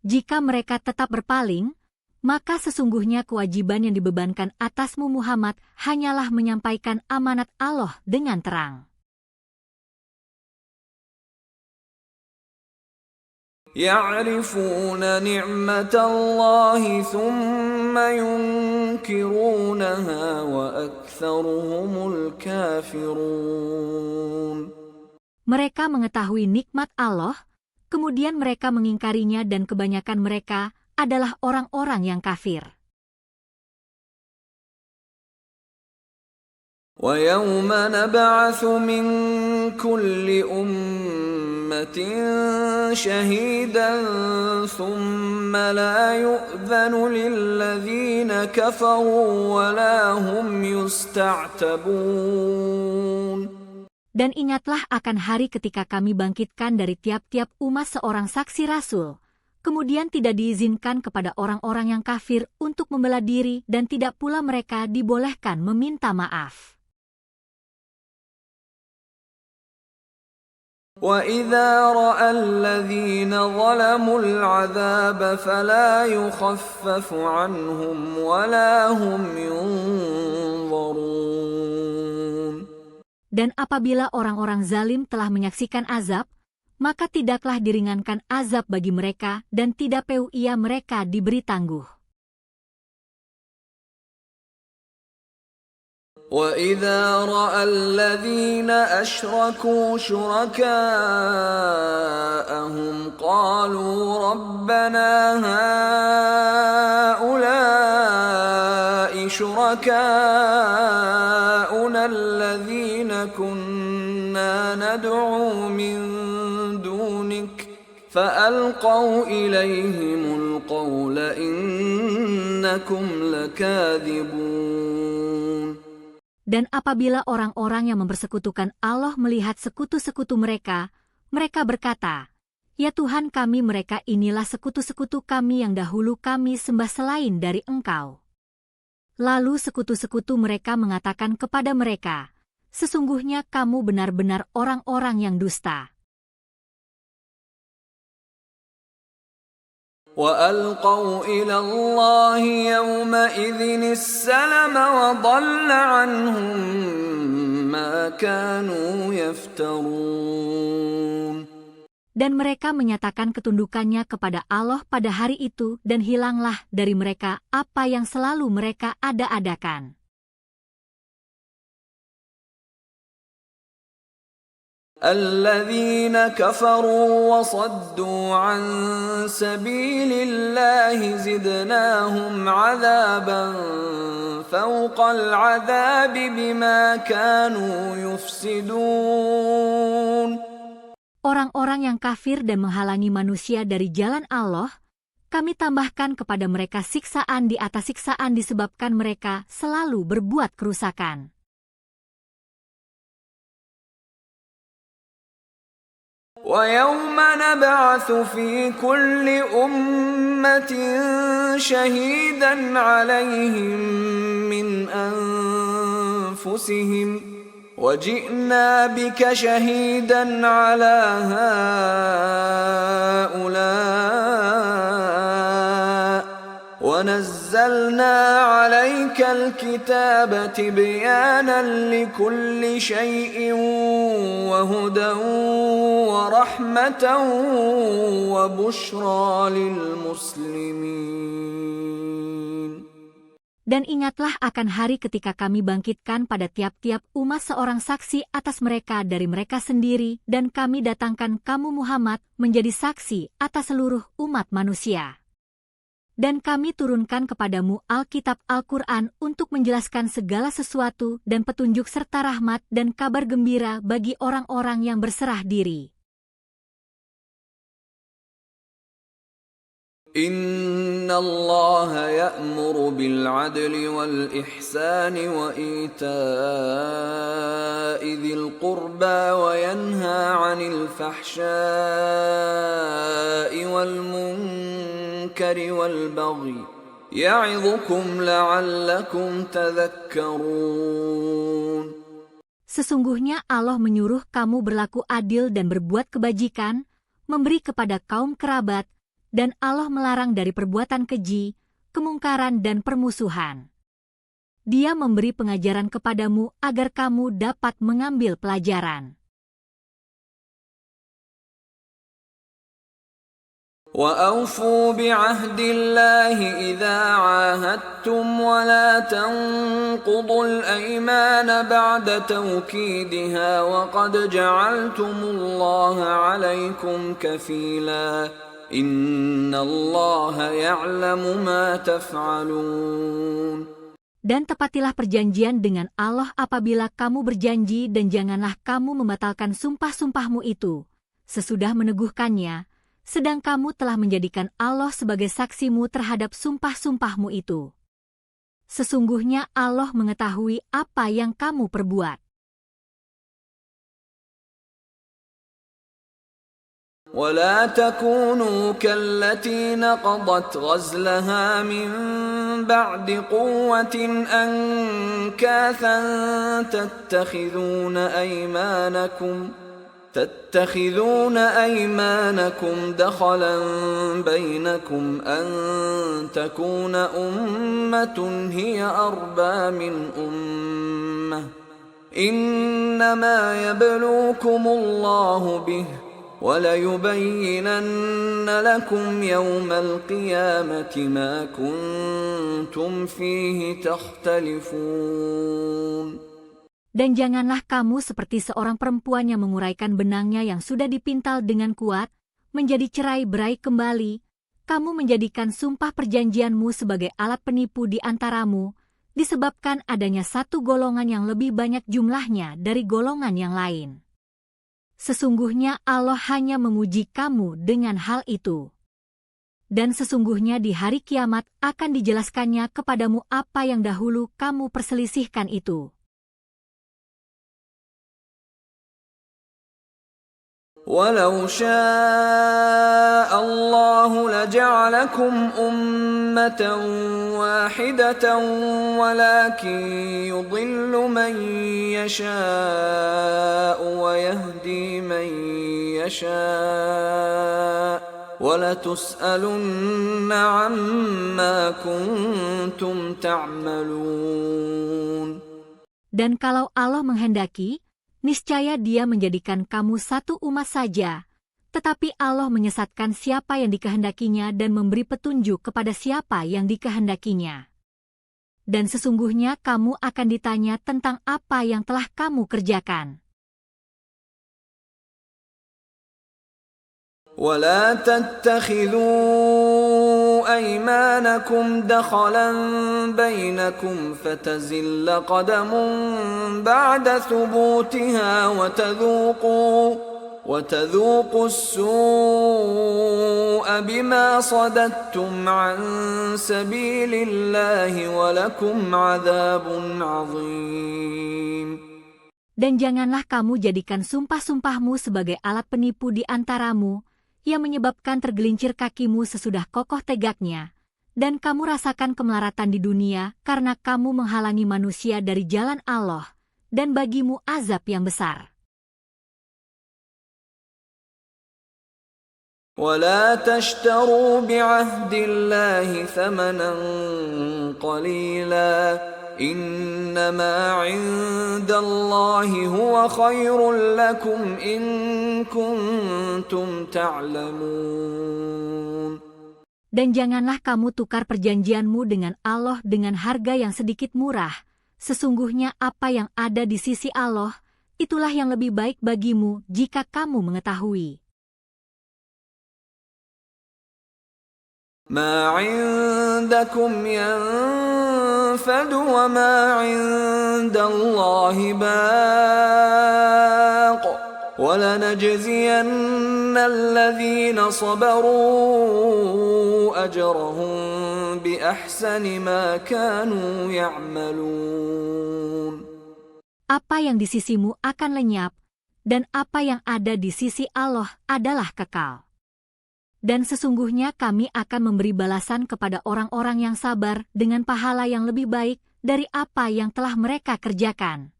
S2: Jika mereka tetap berpaling, maka sesungguhnya kewajiban yang dibebankan atasmu Muhammad hanyalah menyampaikan amanat Allah dengan terang.
S1: يعرفون نعمة الله ثم ينكرونها وأكثرهم الكافرون.
S2: Mereka mengetahui nikmat Allah, kemudian mereka mengingkarinya dan kebanyakan mereka adalah orang-orang yang kafir.
S1: وَيَوْمَ نَبْعَثُ مِنْ كُلِّ أُمَّةٍ شَهِيدًا ثُمَّ لَا يُؤْذَنُ لِلَّذِينَ كَفَرُوا وَلَا هُمْ يُسْتَعْتَبُونَ.
S2: Dan ingatlah akan hari ketika kami bangkitkan dari tiap-tiap umat seorang saksi rasul, kemudian tidak diizinkan kepada orang-orang yang kafir untuk membela diri dan tidak pula mereka dibolehkan meminta maaf.
S1: وَإِذَا رَأَى الَّذِينَ ظَلَمُوا الْعَذَابَ فَلَا يُخَفَّفُ عَنْهُمْ وَلَا هُمْ يُنظَرُونَ.
S2: Dan apabila orang-orang zalim telah menyaksikan azab, maka tidaklah diringankan azab bagi mereka dan tidak peu ia mereka diberi tangguh.
S1: وَإِذَا رَأَى الَّذِينَ أَشْرَكُوا شُرَكَاءَهُمْ قَالُوا رَبَّنَا هَؤُلَاءِ شُرَكَاؤُنَا الَّذِينَ كُنَّا نَدْعُو مِن دُونِكَ فَأَلْقَوْا إِلَيْهِمُ الْقَوْلَ إِنَّكُمْ لَكَاذِبُونَ.
S2: Dan apabila orang-orang yang mempersekutukan Allah melihat sekutu-sekutu mereka, mereka berkata, "Ya Tuhan kami, mereka inilah sekutu-sekutu kami yang dahulu kami sembah selain dari Engkau." Lalu sekutu-sekutu mereka mengatakan kepada mereka, "Sesungguhnya kamu benar-benar orang-orang yang dusta."
S1: وألقوا إلى الله يومئذ السلم وضل عنهم ما كانوا يفترون.
S2: Dan mereka menyatakan ketundukannya kepada Allah pada hari itu dan hilanglah dari mereka apa yang selalu mereka ada-adakan.
S1: الذين كفروا وصدوا عن سبيل الله زدناهم عذابا فوق العذاب بما كانوا يفسدون.
S2: Orang-orang yang kafir dan menghalangi manusia dari jalan Allah, kami tambahkan kepada mereka siksaan di atas siksaan disebabkan mereka selalu berbuat kerusakan.
S1: وَيَوْمَ نَبْعَثُ فِي كُلِّ أُمَّةٍ شَهِيدًا عَلَيْهِمْ مِنْ أَنْفُسِهِمْ وَجِئْنَا بِكَ شَهِيدًا عَلَى هَؤُلَاءِ وَنَزَّلْنَا عَلَيْكَ الْكِتَابَ تِبْيَانًا لِكُلِّ شَيْءٍ وَهُدًى وَرَحْمَةً وَبُشْرَى لِلْمُسْلِمِينَ.
S2: Dan ingatlah akan hari ketika kami bangkitkan pada tiap-tiap umat seorang saksi atas mereka dari mereka sendiri, dan kami datangkan kamu Muhammad menjadi saksi atas seluruh umat manusia. Dan kami turunkan kepadamu Alkitab Al-Quran untuk menjelaskan segala sesuatu dan petunjuk serta rahmat dan kabar gembira bagi orang-orang yang berserah diri.
S1: Inna Allah ya'muru bil 'adli wal ihsani wa ita'i dhil qurba wa yanha 'anil fahsya'i wal munkari wal baghi ya'idhukum la'allakum tadhakkarun.
S2: Sesungguhnya Allah menyuruh kamu berlaku adil dan berbuat kebajikan, memberi kepada kaum kerabat, dan Allah melarang dari perbuatan keji, kemungkaran dan permusuhan. Dia memberi pengajaran kepadamu agar kamu dapat mengambil pelajaran.
S1: وَأَوْفُوا بِعَهْدِ اللَّهِ إِذَا عَاهَدتُّمْ وَلَا تَنقُضُوا الْأَيْمَانَ بَعْدَ تَوْكِيدِهَا وَقَدْ جَعَلْتُمُ اللَّهَ عَلَيْكُمْ كَفِيلًا Inna Allah ya'lamu ma taf'alun.
S2: Dan tepatilah perjanjian dengan Allah apabila kamu berjanji dan janganlah kamu membatalkan sumpah-sumpahmu itu, sesudah meneguhkannya, sedang kamu telah menjadikan Allah sebagai saksimu terhadap sumpah-sumpahmu itu. Sesungguhnya Allah mengetahui apa yang kamu perbuat.
S1: ولا تكونوا كالتي نقضت غزلها من بعد قوة أنكاثا تتخذون أيمانكم دخلا بينكم أن تكون أمة هي أربى من أمة إنما يبلوكم الله به وَلَيُبَيِّنَنَّ لَكُمْ يَوْمَ الْقِيَامَةِ مَا كُنْتُمْ فِيهِ تَخْتَلِفُونَ.
S2: Dan janganlah kamu seperti seorang perempuan yang menguraikan benangnya yang sudah dipintal dengan kuat, menjadi cerai-berai kembali. Kamu menjadikan sumpah perjanjianmu sebagai alat penipu di antaramu, disebabkan adanya satu golongan yang lebih banyak jumlahnya dari golongan yang lain. Sesungguhnya Allah hanya menguji kamu dengan hal itu. Dan sesungguhnya di hari kiamat akan dijelaskannya kepadamu apa yang dahulu kamu perselisihkan itu.
S1: ولو شاء الله لجعلكم أمة واحدة ولكن يضل من يشاء ويهدي من يشاء ولتسألن عما كنتم تعملون.
S2: Dan kalau Allah menghendaki, niscaya Dia menjadikan kamu satu umat saja, tetapi Allah menyesatkan siapa yang dikehendakinya dan memberi petunjuk kepada siapa yang dikehendakinya. Dan sesungguhnya kamu akan ditanya tentang apa yang telah kamu kerjakan.
S1: ولا تتخذوا أيمانكم دخلا بينكم فتزل قدم بعد ثبوتها وتذوقوا السوء بما صددتم عن سبيل الله ولكم عذاب عظيم.
S2: Dan janganlah kamu jadikan sumpah-sumpahmu sebagai alat penipu di antaramu, yang menyebabkan tergelincir kakimu sesudah kokoh tegaknya, dan kamu rasakan kemelaratan di dunia karena kamu menghalangi manusia dari jalan Allah, dan bagimu azab yang besar.
S1: ولا تشتروا بعهد الله ثمنا قليلا إنما عند الله هو خير لكم إن كنتم تعلمون.
S2: Dan janganlah kamu tukar perjanjianmu dengan Allah dengan harga yang sedikit murah. Sesungguhnya apa yang ada di sisi Allah, itulah yang lebih baik bagimu jika kamu mengetahui.
S1: ما عندكم ينفد وما عند الله باق ولنجزين الذين صبروا أجرهم بأحسن ما كانوا يعملون.
S2: Apa yang di sisimu akan lenyap, dan apa yang ada di sisi Allah adalah kekal. Dan sesungguhnya kami akan memberi balasan kepada orang-orang yang sabar dengan pahala yang lebih baik dari apa yang telah mereka kerjakan.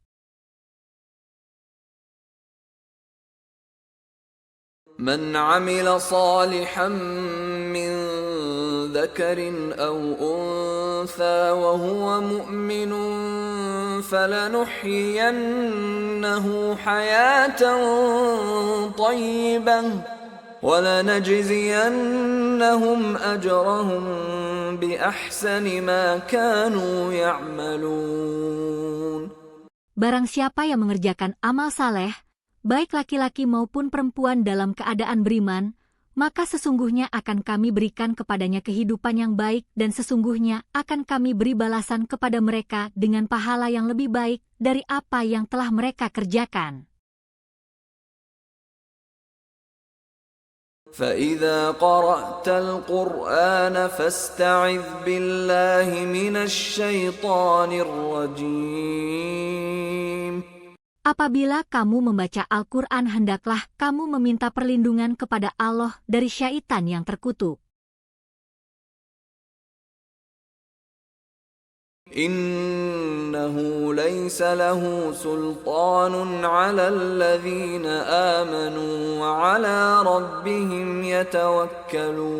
S1: من عمل صالحا من ذكر أو أنثى وهو مؤمن فلنحيينه حياة طيبة وَلَنَجْزِيَنَّهُمْ أَجْرَهُمْ بِأَحْسَنِ مَا كَانُوا يَعْمَلُونَ.
S2: Barang siapa yang mengerjakan amal saleh, baik laki-laki maupun perempuan dalam keadaan beriman, maka sesungguhnya akan kami berikan kepadanya kehidupan yang baik dan sesungguhnya akan kami beri balasan kepada mereka dengan pahala yang lebih baik dari apa yang telah mereka kerjakan.
S1: فَإِذَا قَرَأْتَ الْقُرْآنَ فَاسْتَعِذْ بِاللَّهِ مِنَ الشَّيْطَانِ الرَّجِيمِ.
S2: Apabila kamu membaca Al-Quran, hendaklah kamu meminta perlindungan kepada Allah dari syaitan yang terkutuk.
S1: إِنَّهُ لَيْسَ لَهُ سُلْطَانٌ عَلَى الَّذِينَ آمَنُوا وَعَلَى رَبِّهِمْ يَتَوَكَّلُونَ.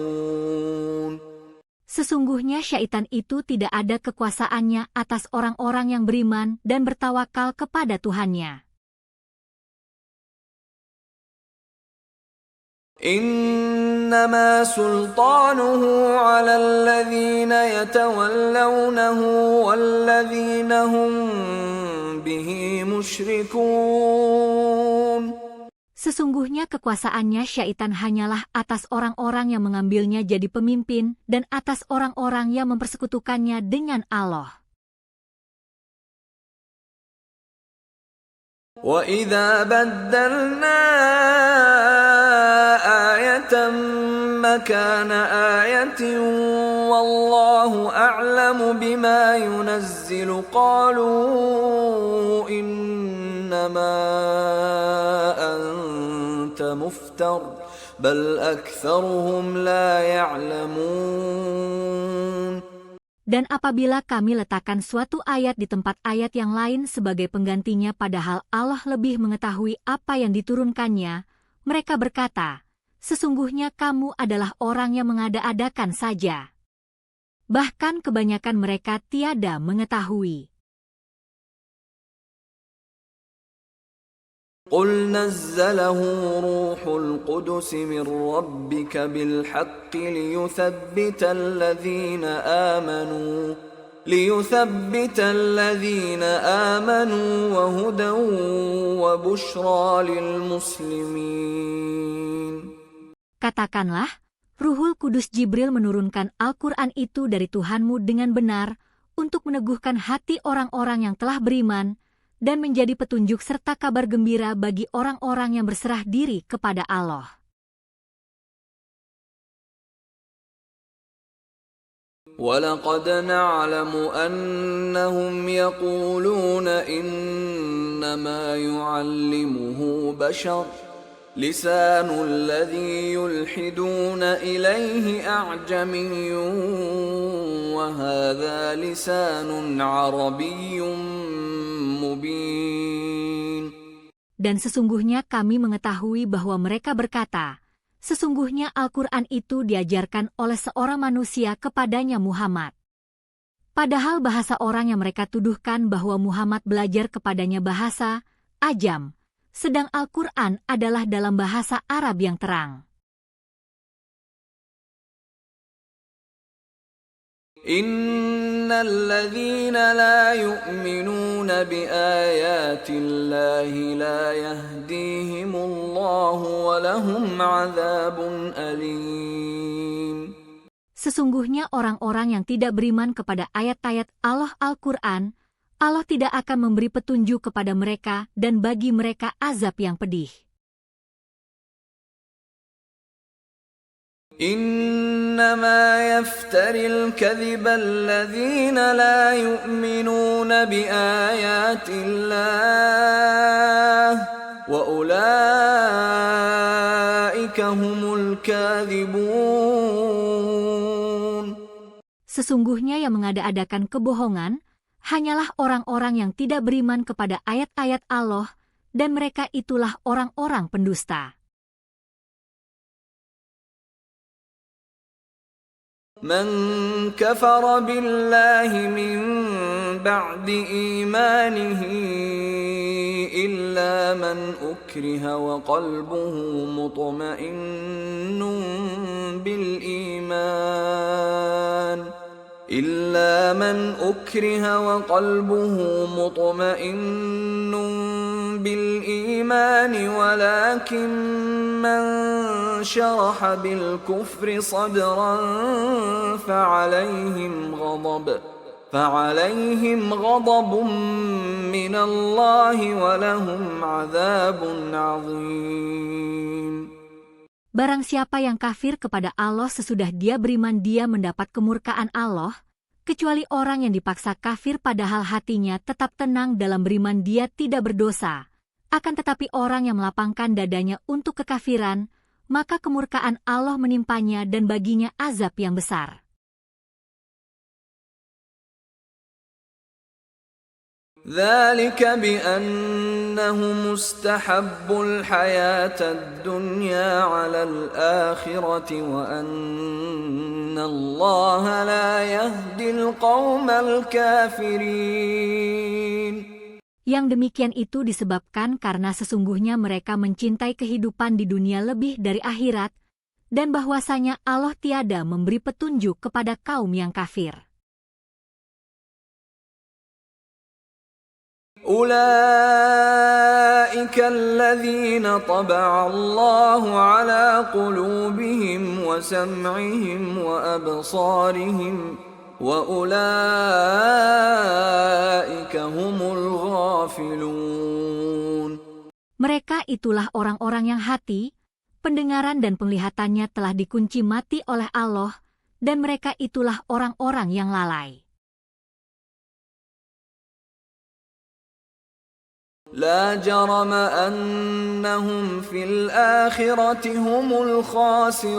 S2: Sesungguhnya syaitan itu tidak ada kekuasaannya atas orang-orang yang beriman dan bertawakal kepada Tuhannya.
S1: إنما سلطانه على الذين يتولونه والذين هم به مشركون.
S2: Sesungguhnya kekuasaannya syaitan hanyalah atas orang-orang yang mengambilnya jadi pemimpin dan atas orang-orang yang mempersekutukannya dengan Allah.
S1: وَإِذَا بَدَّلْنَا آيَةً مَكَانَ آيَةٍ وَاللَّهُ أَعْلَمُ بِمَا يُنَزِّلُ قَالُوا إِنَّمَا أَنْتَ كنت مفتر بل أكثرهم لا يعلمون.
S2: Dan apabila kami letakkan suatu ayat di tempat ayat yang lain sebagai penggantinya padahal Allah lebih mengetahui apa yang diturunkannya, mereka berkata, sesungguhnya kamu adalah orang yang mengada-adakan saja. Bahkan kebanyakan mereka tiada mengetahui.
S1: قل نزله روح القدس من ربك بالحق ليثبت الذين آمنوا وهدى وبشرى للمسلمين.
S2: Katakanlah, Ruhul Kudus Jibril menurunkan Al-Quran itu dari Tuhanmu dengan benar untuk meneguhkan hati orang-orang yang telah beriman dan menjadi petunjuk serta kabar gembira bagi orang-orang yang berserah diri kepada Allah.
S1: وَلَقَدْ نَعْلَمُ أَنَّهُمْ يَقُولُونَ إِنَّمَا يُعَلِّمُهُ بَشَرٌ لِسَانُ الَّذِي يُلْحِدُونَ إِلَيْهِ أَعْجَمِيٌّ وَهَذَا لِسَانٌ عَرَبِيٌّ مُبِينٌ.
S2: Dan sesungguhnya kami mengetahui bahwa mereka berkata, sesungguhnya Al-Quran itu diajarkan oleh seorang manusia kepadanya Muhammad. Padahal bahasa orang yang mereka tuduhkan bahwa Muhammad belajar kepadanya bahasa Ajam, sedang Al-Quran adalah dalam bahasa Arab yang terang.
S1: Innal ladzina la yu'minuna bi ayatillahi la yahdihimullahu wa lahum 'adzabun alim.
S2: Sesungguhnya orang-orang yang tidak beriman kepada ayat-ayat Allah Al-Quran, Allah tidak akan memberi petunjuk kepada mereka dan bagi mereka azab yang pedih.
S1: Innama yaftaril kadhiba alladhina la yu'minuna bi ayatillah wa ulaika humul kadhibun.
S2: Sesungguhnya yang mengada-adakan kebohongan hanyalah orang-orang yang tidak beriman kepada ayat-ayat Allah dan mereka itulah orang-orang pendusta.
S1: Man kafara billahi min ba'di imanihi illa man ukriha wa qalbuhu mutma'innun bil iman إلا من أكره وقلبه مطمئن بالإيمان ولكن من شرح بالكفر صدرا فعليهم غضب من الله ولهم عذاب عظيم.
S2: Barang siapa yang kafir kepada Allah sesudah dia beriman dia mendapat kemurkaan Allah, kecuali orang yang dipaksa kafir padahal hatinya tetap tenang dalam beriman dia tidak berdosa. Akan tetapi orang yang melapangkan dadanya untuk kekafiran, maka kemurkaan Allah menimpanya dan baginya azab yang besar.
S1: ذلك بأنهم استحبوا الحياة الدنيا على الآخرة وأن الله لا يهدي القوم الكافرين.
S2: Yang demikian itu disebabkan karena sesungguhnya mereka mencintai kehidupan di dunia lebih dari akhirat, dan bahwasanya Allah tiada memberi petunjuk kepada kaum yang kafir.
S1: أولئك الذين طبع الله على قلوبهم وسمعهم وأبصارهم وأولئك هم الغافلون.
S2: Mereka itulah orang-orang yang hati, pendengaran dan penglihatannya telah dikunci mati oleh Allah, dan mereka itulah orang-orang yang lalai.
S1: لا جرم أنهم في الآخرة هم الخاسرون.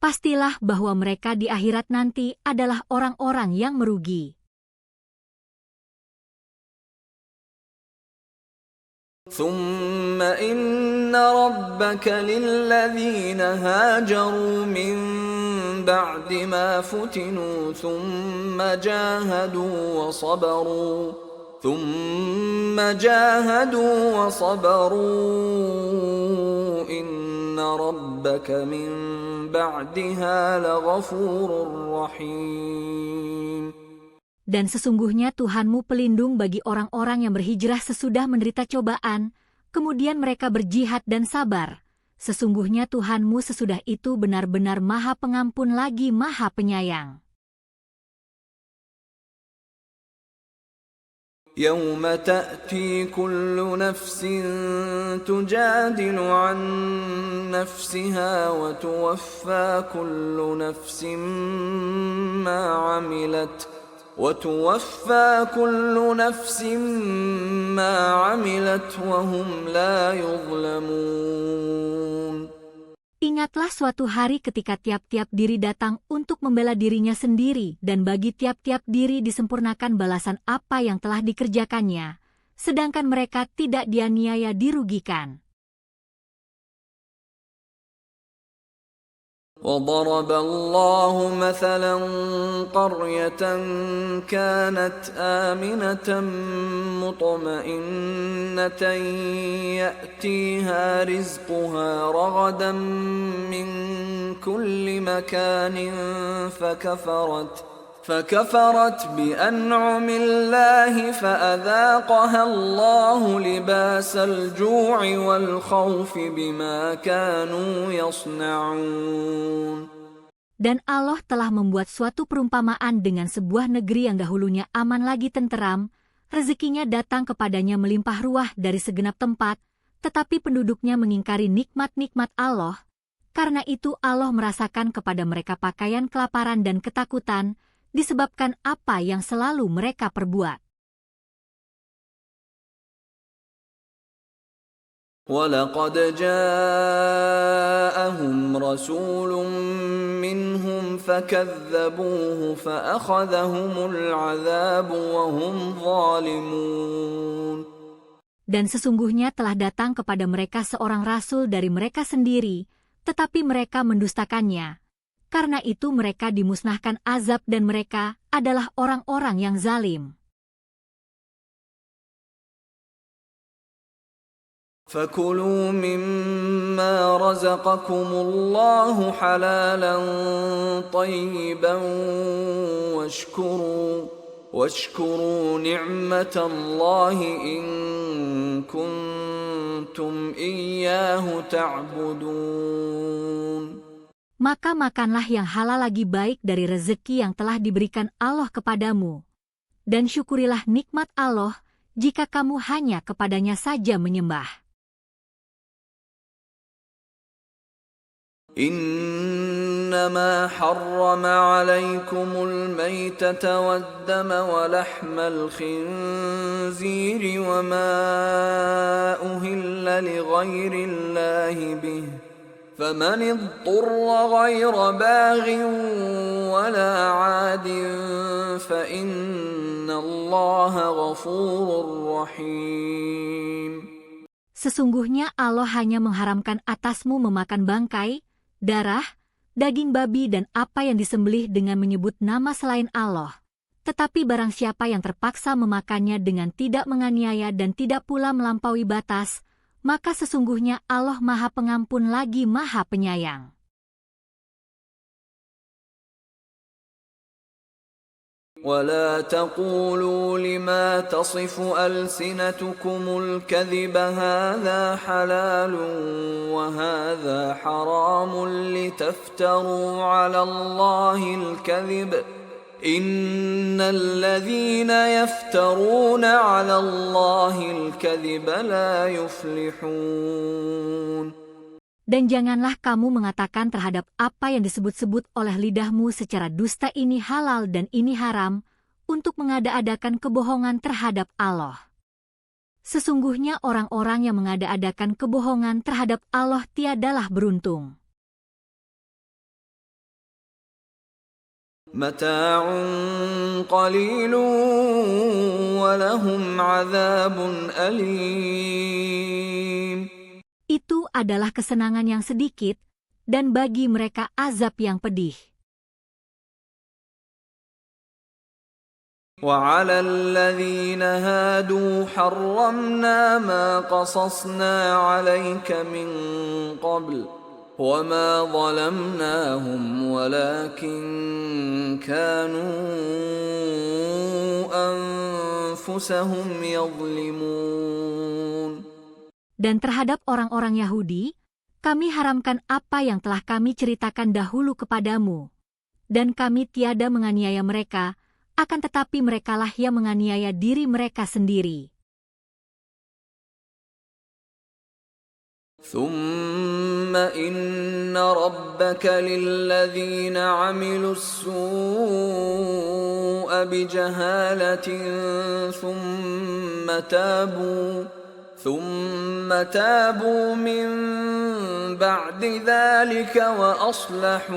S2: Pastilah bahwa mereka di akhirat nanti adalah orang-orang yang merugi.
S1: ثم إن ربك للذين هاجروا من بعد ما فتنوا ثم جاهدوا وصبروا إن ربك من بعدها لغفور رحيم.
S2: Dan sesungguhnya Tuhanmu pelindung bagi orang-orang yang berhijrah sesudah menderita cobaan, kemudian mereka berjihad dan sabar. Sesungguhnya Tuhanmu sesudah itu benar-benar Maha Pengampun lagi Maha Penyayang.
S1: يوم تأتي كل نفس تجادل عن نفسها وتوفى كل نفس ما عملت وهم لا يظلمون.
S2: Ingatlah suatu hari ketika tiap-tiap diri datang untuk membela dirinya sendiri dan bagi tiap-tiap diri disempurnakan balasan apa yang telah dikerjakannya, sedangkan mereka tidak dianiaya dirugikan.
S1: وضرب الله مثلا قرية كانت آمنة مطمئنة يأتيها رزقها رغدا من كل مكان فكفرت بأنعم الله فأذاقها الله لباس الجوع والخوف بما كانوا يصنعون.
S2: Dan Allah telah membuat suatu perumpamaan dengan sebuah negeri yang dahulunya aman lagi tenteram, rezekinya datang kepadanya melimpah ruah dari segenap tempat, tetapi penduduknya mengingkari nikmat-nikmat Allah. Karena itu Allah merasakan kepada mereka pakaian kelaparan dan ketakutan, disebabkan apa yang selalu mereka perbuat.
S1: وَلَقَدْ جَاءَهُمْ رَسُولٌ مِّنْهُمْ فَكَذَّبُوهُ فَأَخَذَهُمُ الْعَذَابُ وَهُمْ ظَالِمُونَ.
S2: Dan sesungguhnya telah datang kepada mereka seorang rasul dari mereka sendiri, tetapi mereka mendustakannya. Karena itu mereka dimusnahkan azab dan mereka adalah orang-orang yang zalim.
S1: فَكُلُوا مِمَّا رَزَقَكُمُ اللَّهُ حَلَالًا طَيِّبًا وَاشْكُرُوا نِعْمَةَ اللَّهِ إِن كُنتُمْ إِيَّاهُ تَعْبُدُونَ.
S2: Maka makanlah yang halal lagi baik dari rezeki yang telah diberikan Allah kepadamu. Dan syukurilah nikmat Allah jika kamu hanya kepadanya saja menyembah.
S1: إنما حرم عليكم الميتة والدم ولحم الخنزير وما أهل لغير الله به فمن اضطر غير باغ ولا عاد فإن الله غفور رحيم.
S2: Sesungguhnya Allah hanya mengharamkan atasmu memakan bangkai, darah, daging babi dan apa yang disembelih dengan menyebut nama selain Allah. Tetapi barang siapa yang terpaksa memakannya dengan tidak menganiaya dan tidak pula melampaui batas, maka sesungguhnya Allah Maha Pengampun lagi Maha Penyayang.
S1: ولا تقولوا لما تصف ألسنتكم الكذب هذا حلال وهذا حرام لتفتروا على الله الكذب إن الذين يفترون على الله الكذب لا يفلحون.
S2: Dan janganlah kamu mengatakan terhadap apa yang disebut-sebut oleh lidahmu secara dusta ini halal dan ini haram, untuk mengada-adakan kebohongan terhadap Allah. Sesungguhnya orang-orang yang mengada-adakan kebohongan terhadap Allah tiadalah beruntung.
S1: Mata'un qalilun wa lahum 'adzabun alim.
S2: Itu adalah kesenangan yang sedikit, dan bagi mereka azab yang pedih.
S1: وعلى الذين هادوا حرمنا ما قصصنا عليك من قبل وما ظلمناهم ولكن كانوا أنفسهم يظلمون.
S2: Dan terhadap orang-orang Yahudi, kami haramkan apa yang telah kami ceritakan dahulu kepadamu, dan kami tiada menganiaya mereka, akan tetapi merekalah yang menganiaya diri mereka sendiri.
S1: ثم إن ربك للذين عملوا السوء بجهالة ثم تابوا من بعد ذلك وأصلحوا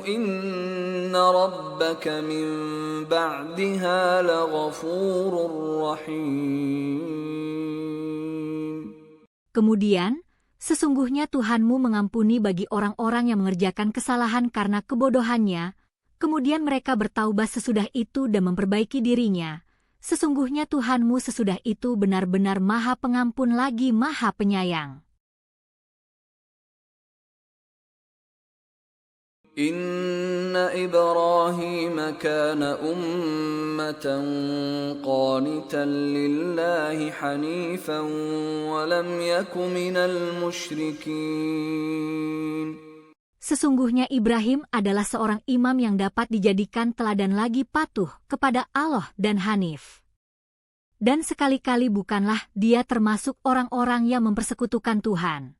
S1: إن ربك من بعدها لغفور رحيم.
S2: Kemudian, sesungguhnya Tuhanmu mengampuni bagi orang-orang yang mengerjakan kesalahan karena kebodohannya, kemudian mereka bertaubat sesudah itu dan memperbaiki dirinya. Sesungguhnya Tuhanmu sesudah itu benar-benar Maha Pengampun lagi Maha Penyayang.
S1: Inna Ibrahim kana ummatan qanitan lillahi hanifan wa lam yaku minal musyrikin.
S2: Sesungguhnya Ibrahim adalah seorang imam yang dapat dijadikan teladan lagi patuh kepada Allah dan Hanif. Dan sekali-kali bukanlah dia termasuk orang-orang yang mempersekutukan Tuhan.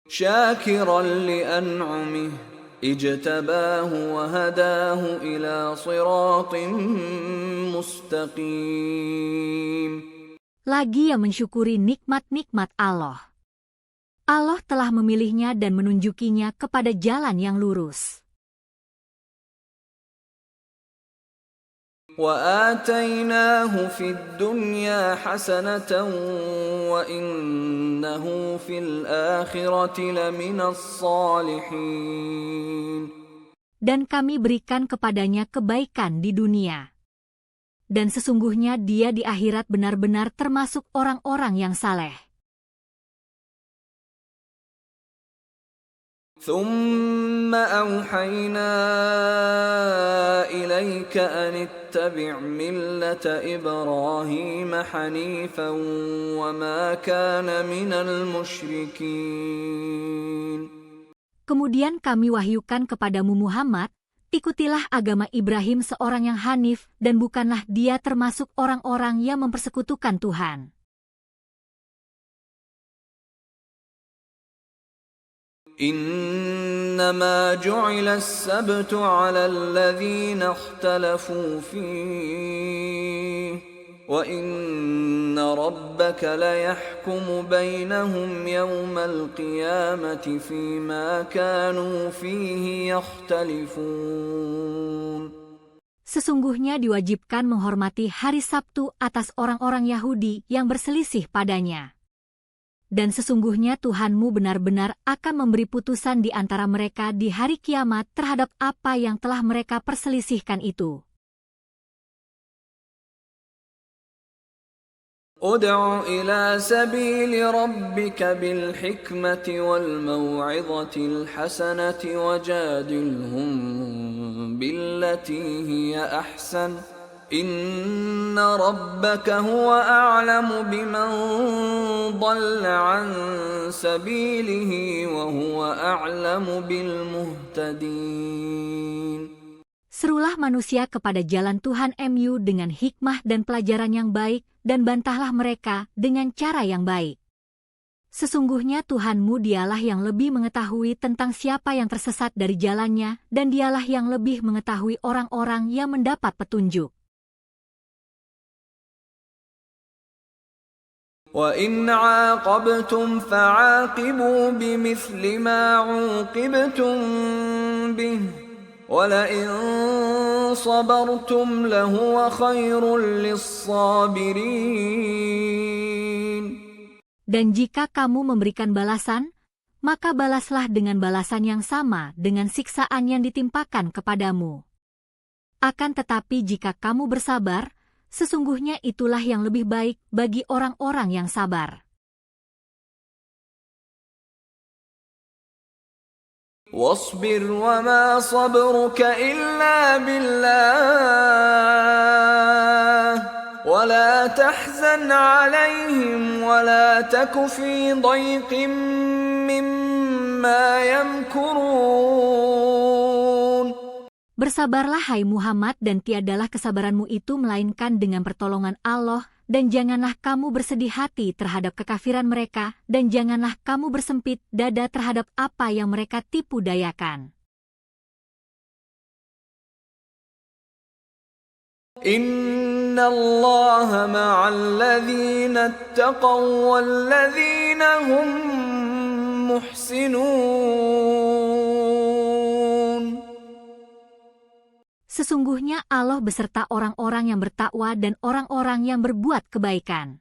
S1: Syakiran li'an'umih ijtabahu wa hadahu ila siratin mustaqim.
S2: Lagi yang mensyukuri nikmat-nikmat Allah. Allah telah memilihnya dan menunjukinya kepada jalan yang lurus.
S1: وَآتَيْنَاهُ فِي الدُّنْيَا حَسَنَةً وَإِنَّهُ فِي الْآخِرَةِ لَمِنَ الصَّالِحِينَ.
S2: Dan kami berikan kepadanya kebaikan di dunia. Dan sesungguhnya dia di akhirat benar-benar termasuk orang-orang yang saleh.
S1: ثُمَّ أَوْحَيْنَا إِلَيْكَ أَنِ اتَّبِعْ مِلَّةَ إِبْرَاهِيمَ حَنِيفًا وَمَا كَانَ مِنَ الْمُشْرِكِينَ.
S2: Kemudian kami wahyukan kepadamu Muhammad, ikutilah agama Ibrahim seorang yang hanif dan bukanlah dia termasuk orang-orang yang mempersekutukan Tuhan.
S1: إنما جعل السبت على الذين اختلفوا فيه وإن ربك ليحكم بينهم يوم القيامة فيما كانوا فيه يختلفون.
S2: Sesungguhnya diwajibkan menghormati hari Sabtu atas orang-orang Yahudi yang berselisih padanya. Dan sesungguhnya Tuhanmu benar-benar akan memberi putusan di antara mereka di hari kiamat terhadap apa yang telah mereka perselisihkan itu.
S1: Ud'u ila sabili rabbika bil hikmati wal maw'idhatil hasanati wajadilhum billati hiya ahsan. Inna rabbaka huwa a'lamu biman dhalla an sabilihi wa huwa a'lamu bil muhtadin.
S2: Serulah manusia kepada jalan Tuhan MU dengan hikmah dan pelajaran yang baik dan bantahlah mereka dengan cara yang baik. Sesungguhnya Tuhanmu dialah yang lebih mengetahui tentang siapa yang tersesat dari jalannya, dan dialah yang lebih mengetahui orang-orang yang mendapat petunjuk.
S1: وَإِنْ عَاقَبْتُمْ فَعَاقِبُوا بِمِثْلِ مَا عُوقِبْتُمْ بِهِ وَلَئِنْ صَبَرْتُمْ لَهُوَ خَيْرٌ لِلصَّابِرِينَ.
S2: Dan jika kamu memberikan balasan, maka balaslah dengan balasan yang sama dengan siksaan yang ditimpakan kepadamu. Akan tetapi jika kamu bersabar, sesungguhnya itulah yang lebih baik bagi orang-orang yang sabar.
S1: وَاصْبِرْ وَمَا صَبْرُكَ إِلَّا بِاللَّهِ وَلَا تَحْزَنْ عَلَيْهِمْ وَلَا تَكُ فِي ضَيْقٍ مِّمَّا يَمْكُرُونَ.
S2: Bersabarlah hai Muhammad, dan tiadalah kesabaranmu itu melainkan dengan pertolongan Allah, dan janganlah kamu bersedih hati terhadap kekafiran mereka, dan janganlah kamu bersempit dada terhadap apa yang mereka tipu dayakan.
S1: Inna Allah ma'al ladzina ittaqaw wal ladzina hum muhsinun.
S2: Sesungguhnya Allah beserta orang-orang yang bertakwa dan orang-orang yang berbuat kebaikan.